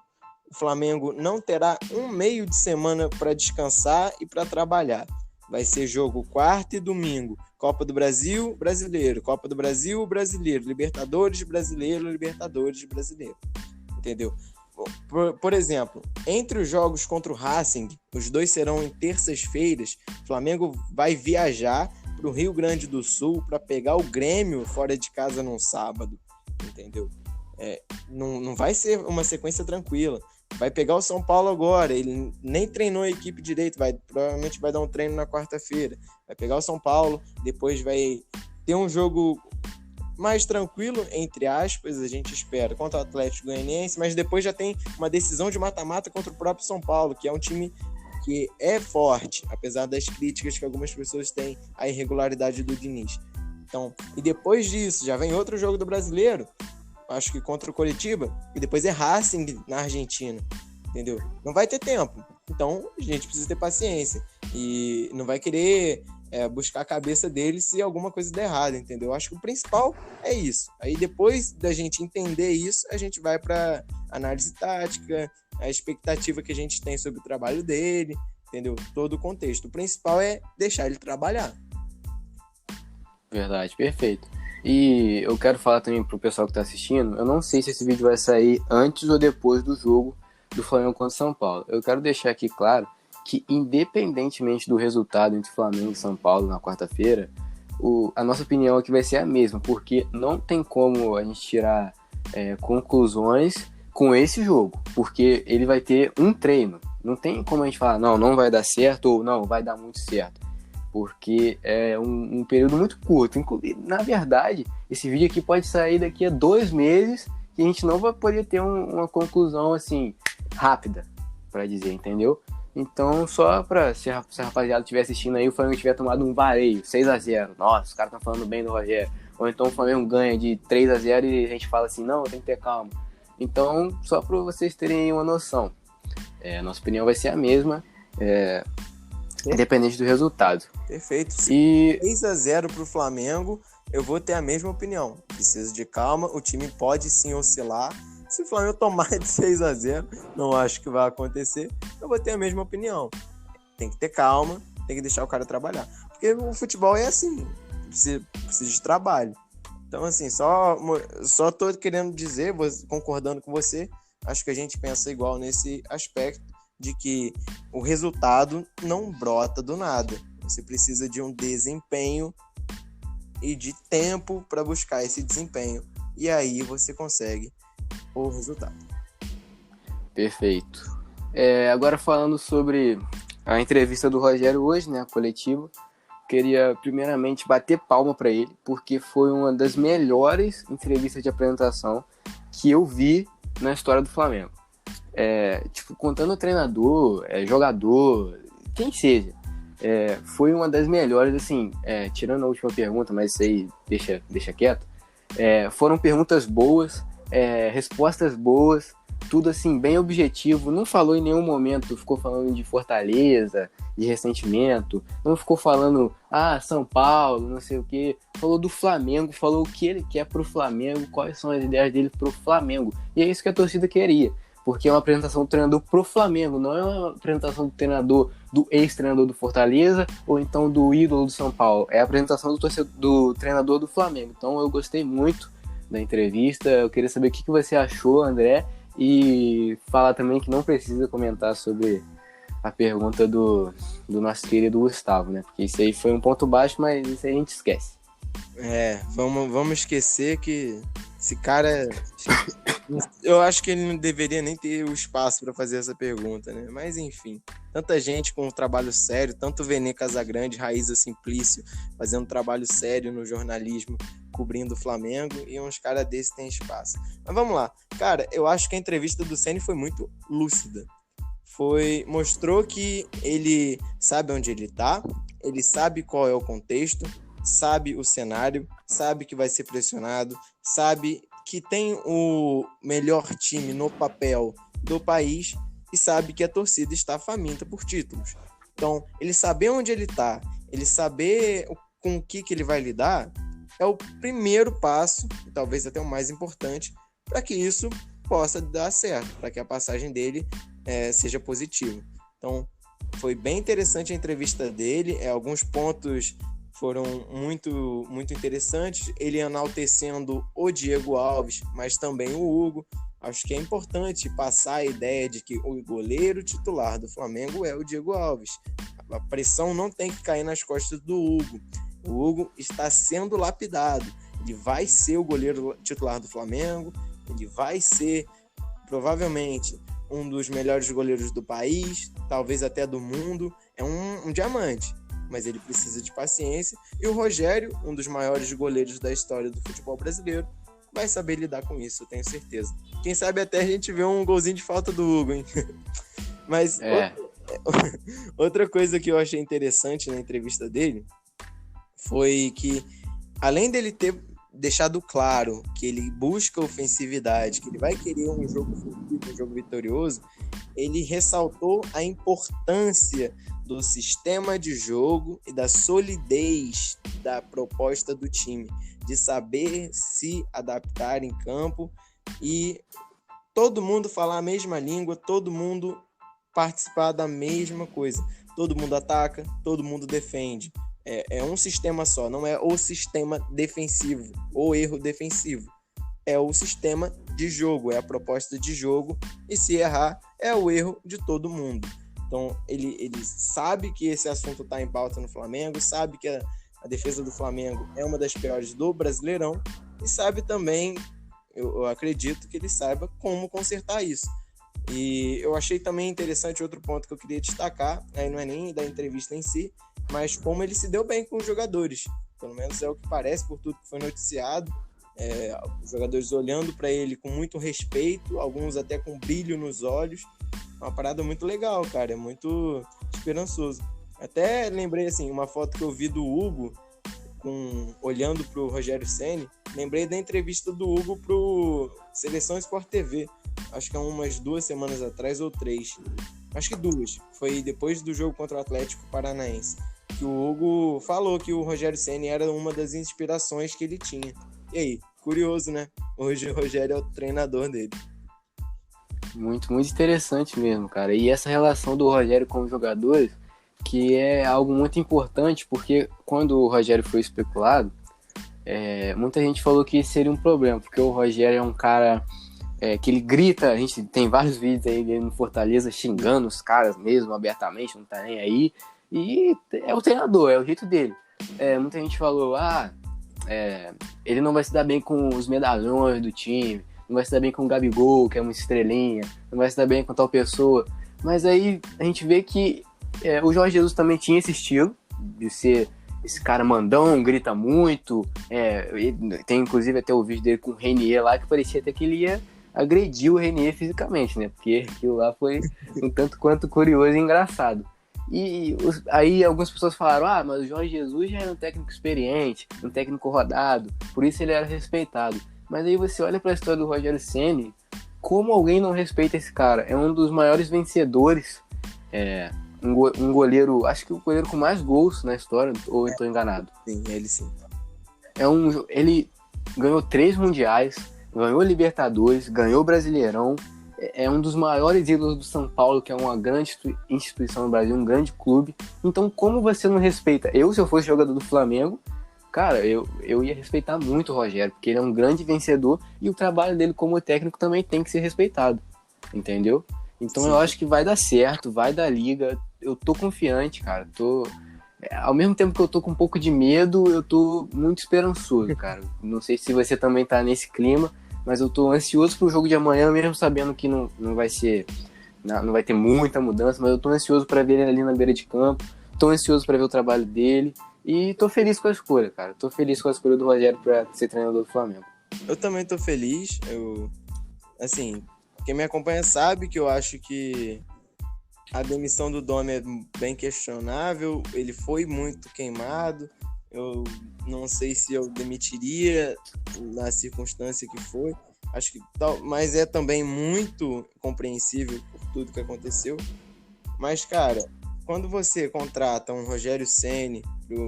o Flamengo não terá um meio de semana para descansar e para trabalhar. Vai ser jogo quarta e domingo, Copa do Brasil, Brasileiro, Copa do Brasil, Brasileiro, Libertadores, Brasileiro, Libertadores, Brasileiro, entendeu? Por exemplo, entre os jogos contra o Racing, os dois serão em terças-feiras, o Flamengo vai viajar para o Rio Grande do Sul para pegar o Grêmio fora de casa num sábado, entendeu? Não vai ser uma sequência tranquila. Vai pegar o São Paulo agora, ele nem treinou a equipe direito, provavelmente vai dar um treino na quarta-feira. Vai pegar o São Paulo, depois vai ter um jogo mais tranquilo, entre aspas, a gente espera, contra o Atlético Goianiense, mas depois já tem uma decisão de mata-mata contra o próprio São Paulo, que é um time que é forte, apesar das críticas que algumas pessoas têm à irregularidade do Diniz. Então, e depois disso, já vem outro jogo do Brasileiro, acho que contra o Coritiba, e depois é Racing na Argentina. entendeu? Não vai ter tempo. Então, a gente precisa ter paciência. E não vai querer buscar a cabeça dele se alguma coisa der errado, entendeu? Eu acho que o principal é isso. Aí, depois da gente entender isso, a gente vai para análise tática, a expectativa que a gente tem sobre o trabalho dele, entendeu? Todo o contexto. O principal é deixar ele trabalhar. Verdade, perfeito. E eu quero falar também pro pessoal que tá assistindo, eu não sei se esse vídeo vai sair antes ou depois do jogo do Flamengo contra o São Paulo. Eu quero deixar aqui claro que, independentemente do resultado entre Flamengo e São Paulo na quarta-feira, a nossa opinião aqui vai ser a mesma, porque não tem como a gente tirar conclusões com esse jogo, porque ele vai ter um treino. Não tem como a gente falar, não vai dar certo ou não, vai dar muito certo, porque é um período muito curto. Na verdade, esse vídeo aqui pode sair daqui a 2 meses e a gente não vai poder ter uma conclusão assim rápida, para dizer, entendeu? Então, só para se a rapaziada estiver assistindo aí, o Flamengo tiver tomado um vareio, 6-0, nossa, os caras estão falando bem do Rogério, ou então o Flamengo ganha de 3-0 e a gente fala assim, não, tem que ter calma. Então, só para vocês terem uma noção, nossa opinião vai ser a mesma, independente do resultado. Perfeito. E 6-0 pro Flamengo, eu vou ter a mesma opinião. Precisa de calma, o time pode sim oscilar. Se o Flamengo tomar de 6-0, não acho que vai acontecer, eu vou ter a mesma opinião. Tem que ter calma, tem que deixar o cara trabalhar. Porque o futebol é assim, precisa de trabalho. Então, assim, só tô querendo dizer, concordando com você, acho que a gente pensa igual nesse aspecto de que o resultado não brota do nada. Você precisa de um desempenho e de tempo para buscar esse desempenho. E aí você consegue o resultado. Perfeito. Agora falando sobre a entrevista do Rogério hoje, né, a coletiva, queria primeiramente bater palma para ele, porque foi uma das melhores entrevistas de apresentação que eu vi na história do Flamengo. Contando treinador, jogador, quem seja, foi uma das melhores, assim, tirando a última pergunta, mas isso aí deixa quieto. Foram perguntas boas, respostas boas, tudo assim, bem objetivo. Não falou em nenhum momento, ficou falando de Fortaleza, de ressentimento, não ficou falando, São Paulo, não sei o que. Falou do Flamengo, falou o que ele quer pro Flamengo, quais são as ideias dele pro Flamengo. E é isso que a torcida queria, porque é uma apresentação do treinador pro Flamengo, não é uma apresentação do treinador, do ex-treinador do Fortaleza, ou então do ídolo do São Paulo. É a apresentação do treinador do Flamengo. Então eu gostei muito da entrevista. Eu queria saber o que você achou, André, e falar também que não precisa comentar sobre a pergunta do nosso querido Gustavo, né? Porque isso aí foi um ponto baixo, mas isso aí a gente esquece. Vamos esquecer que esse cara... Eu acho que ele não deveria nem ter o espaço para fazer essa pergunta, né? Mas enfim, tanta gente com um trabalho sério, tanto Vene Casagrande, Raíza Simplício, fazendo um trabalho sério no jornalismo, cobrindo o Flamengo, e uns caras desses têm espaço. Mas vamos lá. Cara, eu acho que a entrevista do Ceni foi muito lúcida. Mostrou que ele sabe onde ele tá, ele sabe qual é o contexto, sabe o cenário, sabe que vai ser pressionado, sabe que tem o melhor time no papel do país e sabe que a torcida está faminta por títulos. Então, ele saber onde ele está, ele saber com o que ele vai lidar, é o primeiro passo, e talvez até o mais importante, para que isso possa dar certo, para que a passagem dele seja positiva. Então, foi bem interessante a entrevista dele, alguns pontos foram muito, muito interessantes, ele enaltecendo o Diego Alves, mas também o Hugo. Acho que é importante passar a ideia de que o goleiro titular do Flamengo é o Diego Alves. A pressão não tem que cair nas costas do Hugo. O Hugo está sendo lapidado. Ele vai ser o goleiro titular do Flamengo, ele vai ser, provavelmente, um dos melhores goleiros do país, talvez até do mundo. É um diamante, mas ele precisa de paciência. E o Rogério, um dos maiores goleiros da história do futebol brasileiro, vai saber lidar com isso, eu tenho certeza. Quem sabe até a gente vê um golzinho de falta do Hugo, hein? Mas outra coisa que eu achei interessante na entrevista dele foi que, além dele ter deixado claro que ele busca ofensividade, que ele vai querer um jogo ofensivo um jogo vitorioso, ele ressaltou a importância do sistema de jogo e da solidez da proposta do time, de saber se adaptar em campo e todo mundo falar a mesma língua, todo mundo participar da mesma coisa. Todo mundo ataca, todo mundo defende. É um sistema só, não é o sistema defensivo, o erro defensivo. É o sistema de jogo, é a proposta de jogo, e se errar, é o erro de todo mundo. Então, ele sabe que esse assunto está em pauta no Flamengo, sabe que a defesa do Flamengo é uma das piores do Brasileirão, e sabe também, eu acredito que ele saiba como consertar isso. E eu achei também interessante outro ponto que eu queria destacar, aí não é nem da entrevista em si, mas como ele se deu bem com os jogadores. Pelo menos é o que parece, por tudo que foi noticiado. Os jogadores olhando para ele com muito respeito, alguns até com brilho nos olhos. Uma parada muito legal, cara, é muito esperançoso. Até lembrei, assim, uma foto que eu vi do Hugo olhando pro Rogério Ceni, lembrei da entrevista do Hugo pro Seleção Sport TV, acho que há umas 2 semanas atrás ou 3, acho que 2, foi depois do jogo contra o Atlético Paranaense, que o Hugo falou que o Rogério Ceni era uma das inspirações que ele tinha. E aí, curioso, né? Hoje o Rogério é o treinador dele. Muito, muito interessante mesmo, cara. E essa relação do Rogério com os jogadores, que é algo muito importante, porque quando o Rogério foi especulado, muita gente falou que isso seria um problema, porque o Rogério é um cara que ele grita, a gente tem vários vídeos aí dele no Fortaleza xingando os caras mesmo, abertamente, não tá nem aí, e é o treinador, é o jeito dele. Muita gente falou, ele não vai se dar bem com os medalhões do time, não vai se dar bem com o Gabigol, que é uma estrelinha, não vai se dar bem com tal pessoa, mas aí a gente vê que o Jorge Jesus também tinha esse estilo de ser esse cara mandão, grita muito, tem inclusive até o vídeo dele com o Renier lá, que parecia até que ele ia agredir o Renier fisicamente, né, porque aquilo lá foi um tanto quanto curioso e engraçado. E aí algumas pessoas falaram, mas o Jorge Jesus já era um técnico experiente, um técnico rodado, por isso ele era respeitado. Mas aí você olha para a história do Rogério Ceni, como alguém não respeita esse cara? É um dos maiores vencedores, um goleiro, acho que o goleiro com mais gols na história, ou eu estou enganado? Sim, ele sim. Ele ganhou 3 mundiais, ganhou Libertadores, ganhou Brasileirão, é um dos maiores ídolos do São Paulo, que é uma grande instituição no Brasil, um grande clube. Então, como você não respeita? Se eu fosse jogador do Flamengo, cara, eu ia respeitar muito o Rogério, porque ele é um grande vencedor e o trabalho dele como técnico também tem que ser respeitado, entendeu? Então, sim, eu acho que vai dar certo, vai dar liga. Eu tô confiante, cara. Ao mesmo tempo que eu tô com um pouco de medo, eu tô muito esperançoso, cara. Não sei se você também tá nesse clima, mas eu tô ansioso pro jogo de amanhã, mesmo sabendo que não vai ser, não vai ter muita mudança, mas eu tô ansioso para ver ele ali na beira de campo, tô ansioso para ver o trabalho dele e tô feliz com a escolha, cara. Tô feliz com a escolha do Rogério para ser treinador do Flamengo. Eu também tô feliz. Assim, quem me acompanha sabe que eu acho que a demissão do Domi é bem questionável, ele foi muito queimado. Eu não sei se eu demitiria na circunstância que foi. Acho que mas é também muito compreensível por tudo que aconteceu. Mas, cara, quando você contrata um Rogério Ceni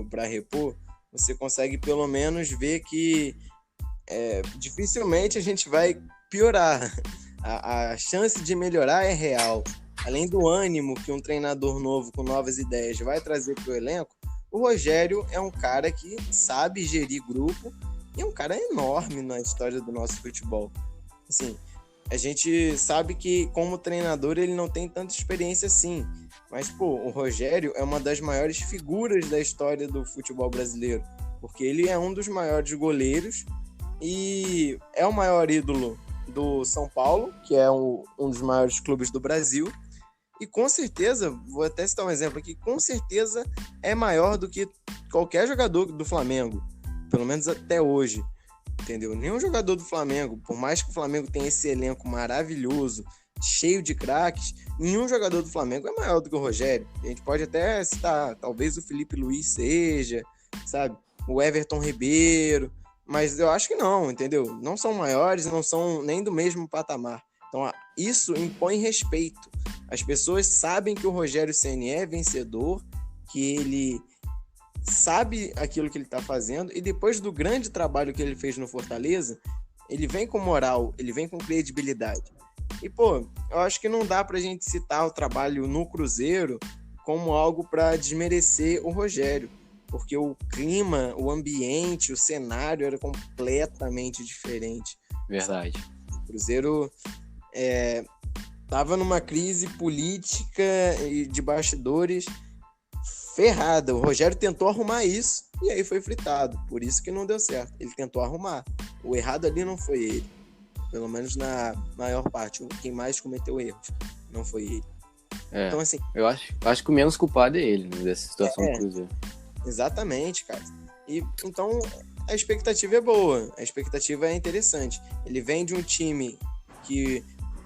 para repor, você consegue pelo menos ver que dificilmente a gente vai piorar. A chance de melhorar é real. Além do ânimo que um treinador novo com novas ideias vai trazer para o elenco, o Rogério é um cara que sabe gerir grupo e é um cara enorme na história do nosso futebol. Assim, a gente sabe que como treinador ele não tem tanta experiência assim, mas o Rogério é uma das maiores figuras da história do futebol brasileiro, porque ele é um dos maiores goleiros e é o maior ídolo do São Paulo, que é um dos maiores clubes do Brasil. E com certeza, vou até citar um exemplo aqui, com certeza é maior do que qualquer jogador do Flamengo, pelo menos até hoje, entendeu? Nenhum jogador do Flamengo, por mais que o Flamengo tenha esse elenco maravilhoso, cheio de craques, nenhum jogador do Flamengo é maior do que o Rogério. A gente pode até citar, talvez o Felipe Luiz seja, sabe? O Everton Ribeiro, mas eu acho que não, entendeu? Não são maiores, não são nem do mesmo patamar. Então isso impõe respeito. As pessoas sabem que o Rogério Ceni é vencedor, que ele sabe aquilo que ele está fazendo, e depois do grande trabalho que ele fez no Fortaleza, ele vem com moral, ele vem com credibilidade. E, pô, eu acho que não dá pra gente citar o trabalho no Cruzeiro como algo para desmerecer o Rogério, porque o clima, o ambiente, o cenário era completamente diferente. Verdade. O Cruzeiro estava numa crise política e de bastidores ferrada. O Rogério tentou arrumar isso e aí foi fritado. Por isso que não deu certo. Ele tentou arrumar. O errado ali não foi ele. Pelo menos na maior parte. Quem mais cometeu erros não foi ele. Então, assim, eu acho que o menos culpado é ele, né, dessa situação do Cruzeiro. Exatamente, cara. E então a expectativa é boa. A expectativa é interessante. Ele vem de um time que,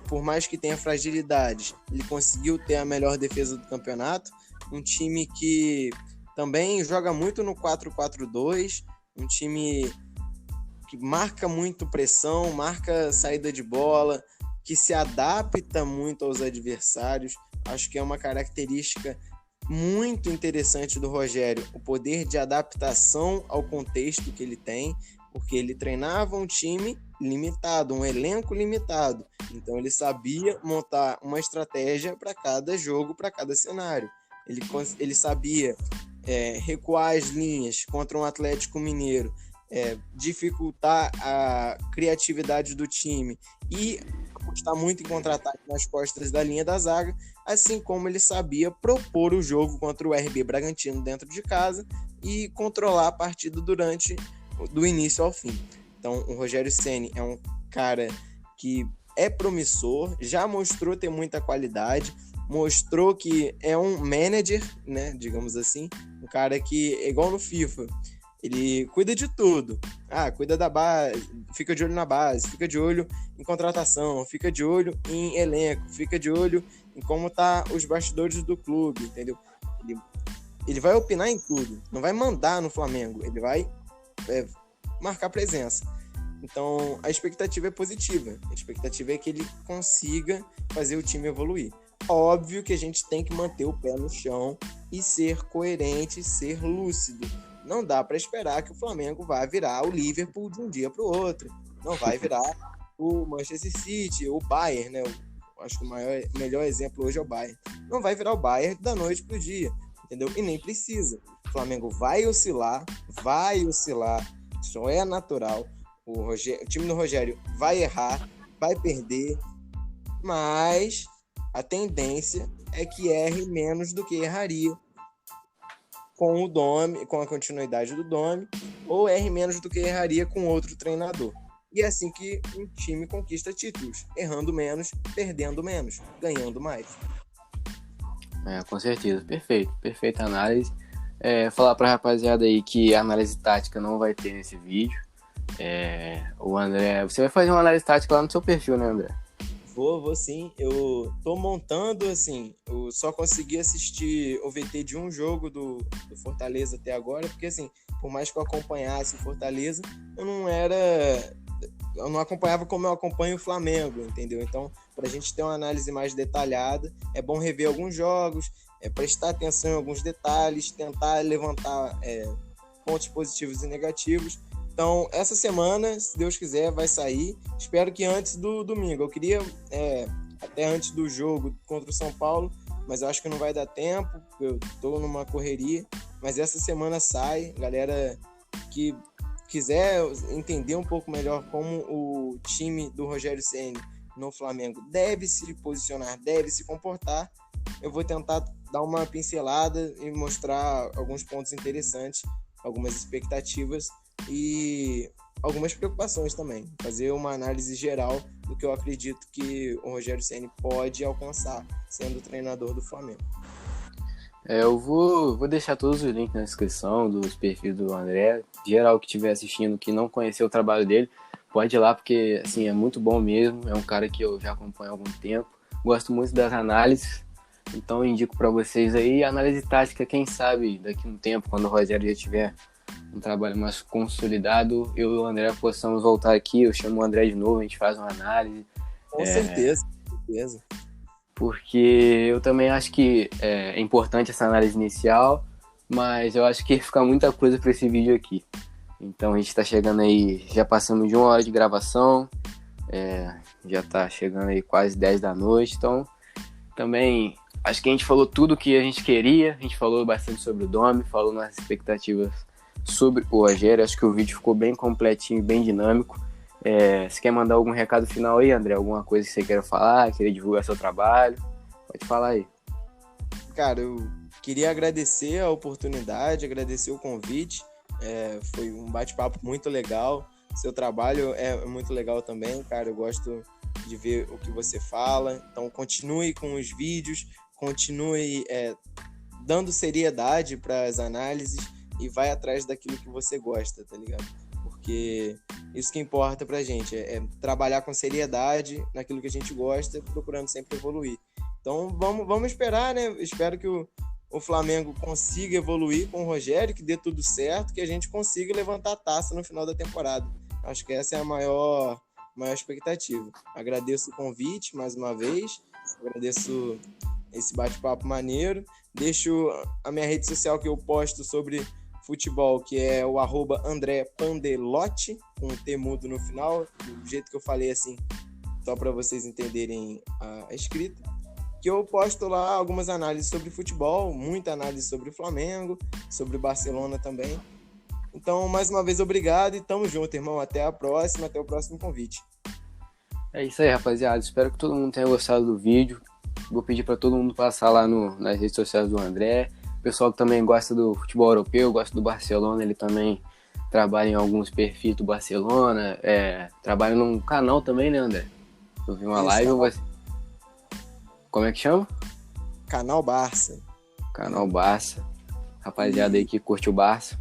por mais que tenha fragilidades, ele conseguiu ter a melhor defesa do campeonato. Um time que também joga muito no 4-4-2, um time que marca muito pressão, marca saída de bola, que se adapta muito aos adversários. Acho que é uma característica muito interessante do Rogério, o poder de adaptação ao contexto que ele tem, porque ele treinava um time limitado, um elenco limitado. Então ele sabia montar uma estratégia para cada jogo, para cada cenário. Ele sabia recuar as linhas contra um Atlético Mineiro, dificultar a criatividade do time e apostar muito em contra-ataque nas costas da linha da zaga, assim como ele sabia propor o jogo contra o RB Bragantino dentro de casa e controlar a partida do início ao fim. Então, o Rogério Ceni é um cara que é promissor, já mostrou ter muita qualidade, mostrou que é um manager, né, digamos assim, um cara que é igual no FIFA, ele cuida de tudo. Cuida da base, fica de olho na base, fica de olho em contratação, fica de olho em elenco, fica de olho em como tá os bastidores do clube, entendeu? Ele vai opinar em tudo, não vai mandar no Flamengo, ele vai marcar presença. Então, a expectativa é positiva. A expectativa é que ele consiga fazer o time evoluir. Óbvio que a gente tem que manter o pé no chão e ser coerente, ser lúcido. Não dá para esperar que o Flamengo vá virar o Liverpool de um dia para o outro. Não vai virar o Manchester City, o Bayern, né? Eu acho que o melhor exemplo hoje é o Bayern. Não vai virar o Bayern da noite para o dia, entendeu? E nem precisa. O Flamengo vai oscilar. Isso é natural. O time do Rogério vai errar, vai perder, mas a tendência é que erre menos do que erraria com o Domi, com a continuidade do Domi, ou erre menos do que erraria com outro treinador. E é assim que um time conquista títulos, errando menos, perdendo menos, ganhando mais. Com certeza, perfeita análise. Falar pra rapaziada aí que a análise tática não vai ter nesse vídeo. O André, você vai fazer uma análise tática lá no seu perfil, né, André? Vou sim. Eu tô montando, assim, eu só consegui assistir o VT de um jogo do Fortaleza até agora, porque, assim, por mais que eu acompanhasse o Fortaleza, eu não acompanhava como eu acompanho o Flamengo, entendeu? Então, pra gente ter uma análise mais detalhada, é bom rever alguns jogos, prestar atenção em alguns detalhes, tentar levantar pontos positivos e negativos. Então, essa semana, se Deus quiser, vai sair. Espero que antes do domingo. Eu queria até antes do jogo contra o São Paulo, mas eu acho que não vai dar tempo, eu estou numa correria. Mas essa semana sai. Galera que quiser entender um pouco melhor como o time do Rogério Ceni no Flamengo deve se posicionar, deve se comportar, eu vou tentar dar uma pincelada e mostrar alguns pontos interessantes, algumas expectativas e algumas preocupações também. Fazer uma análise geral do que eu acredito que o Rogério Ceni pode alcançar sendo treinador do Flamengo. Eu vou deixar todos os links na descrição dos perfis do André. Geral que estiver assistindo, que não conheceu o trabalho dele, pode ir lá, porque assim, é muito bom mesmo. É um cara que eu já acompanho há algum tempo. Gosto muito das análises. Então eu indico para vocês aí. Análise tática, quem sabe daqui a um tempo, quando o Rogério já tiver um trabalho mais consolidado, eu e o André possamos voltar aqui. Eu chamo o André de novo, a gente faz uma análise. Com certeza. certeza. Porque eu também acho que é importante essa análise inicial, mas eu acho que fica muita coisa para esse vídeo aqui. Então a gente está chegando aí, já passamos de 1 hora de gravação, já está chegando aí quase 10 da noite, então também acho que a gente falou tudo o que a gente queria, a gente falou bastante sobre o Domi, falou nas expectativas sobre o Rogério, acho que o vídeo ficou bem completinho, bem dinâmico. Você quer mandar algum recado final aí, André? Alguma coisa que você queira falar, querer divulgar seu trabalho? Pode falar aí. Cara, eu queria agradecer a oportunidade, agradecer o convite. Foi um bate-papo muito legal. Seu trabalho é muito legal também, cara. Eu gosto de ver o que você fala. Então, continue com os vídeos, continue dando seriedade para as análises e vai atrás daquilo que você gosta, tá ligado? Porque isso que importa pra gente, é trabalhar com seriedade naquilo que a gente gosta, procurando sempre evoluir. Então vamos esperar, né? Espero que o Flamengo consiga evoluir com o Rogério, que dê tudo certo, que a gente consiga levantar a taça no final da temporada. Acho que essa é a maior expectativa. Agradeço o convite mais uma vez, agradeço esse bate-papo maneiro. Deixo a minha rede social que eu posto sobre futebol, que é o @AndréPandelotti, com um T mudo no final, do jeito que eu falei assim, só para vocês entenderem a escrita, que eu posto lá algumas análises sobre futebol, muita análise sobre o Flamengo, sobre o Barcelona também. Então, mais uma vez, obrigado e tamo junto, irmão. Até a próxima, até o próximo convite. É isso aí, rapaziada. Espero que todo mundo tenha gostado do vídeo. Vou pedir para todo mundo passar lá nas redes sociais do André. O pessoal que também gosta do futebol europeu, gosta do Barcelona, ele também trabalha em alguns perfis do Barcelona, trabalha num canal também, né, André? Eu vi uma live, como é que chama? Canal Barça. Canal Barça. Rapaziada aí que curte o Barça.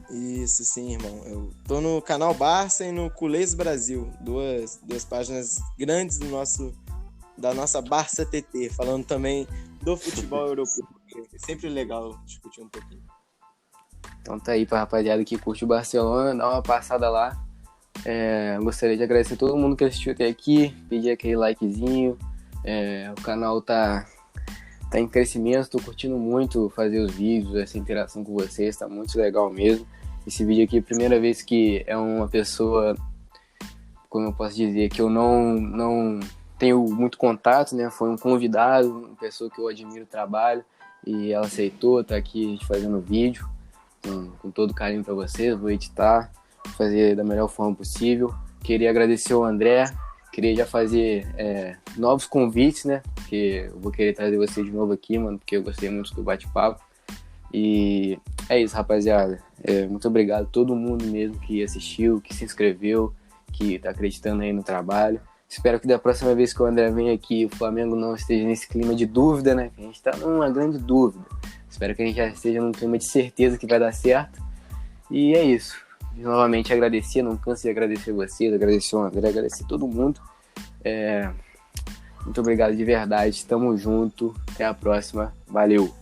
Isso, sim, irmão. Eu tô no Canal Barça e no Culês Brasil, duas páginas grandes da nossa Barça TT, falando também do futebol europeu. É sempre legal discutir um pouquinho. Então tá aí pra rapaziada que curte o Barcelona, dá uma passada lá. Gostaria de agradecer a todo mundo que assistiu até aqui, pedir aquele likezinho. O canal tá em crescimento, tô curtindo muito fazer os vídeos, essa interação com vocês, tá muito legal mesmo. Esse vídeo aqui é a primeira vez que é uma pessoa, como eu posso dizer, que eu não tenho muito contato, né? Foi um convidado, uma pessoa que eu admiro o trabalho e ela aceitou, tá aqui a gente fazendo vídeo com todo carinho para vocês, vou editar, fazer da melhor forma possível. Queria agradecer ao André, queria já fazer novos convites, né? Porque eu vou querer trazer você de novo aqui, mano, porque eu gostei muito do bate-papo. E é isso, rapaziada. Muito obrigado a todo mundo mesmo que assistiu, que se inscreveu, que tá acreditando aí no trabalho. Espero que da próxima vez que o André vem aqui, o Flamengo não esteja nesse clima de dúvida, né? A gente tá numa grande dúvida. Espero que a gente já esteja num clima de certeza que vai dar certo. E é isso. Novamente agradecer, não canso de agradecer vocês, agradecer o André, agradecer todo mundo. Muito obrigado de verdade, tamo junto, até a próxima, valeu!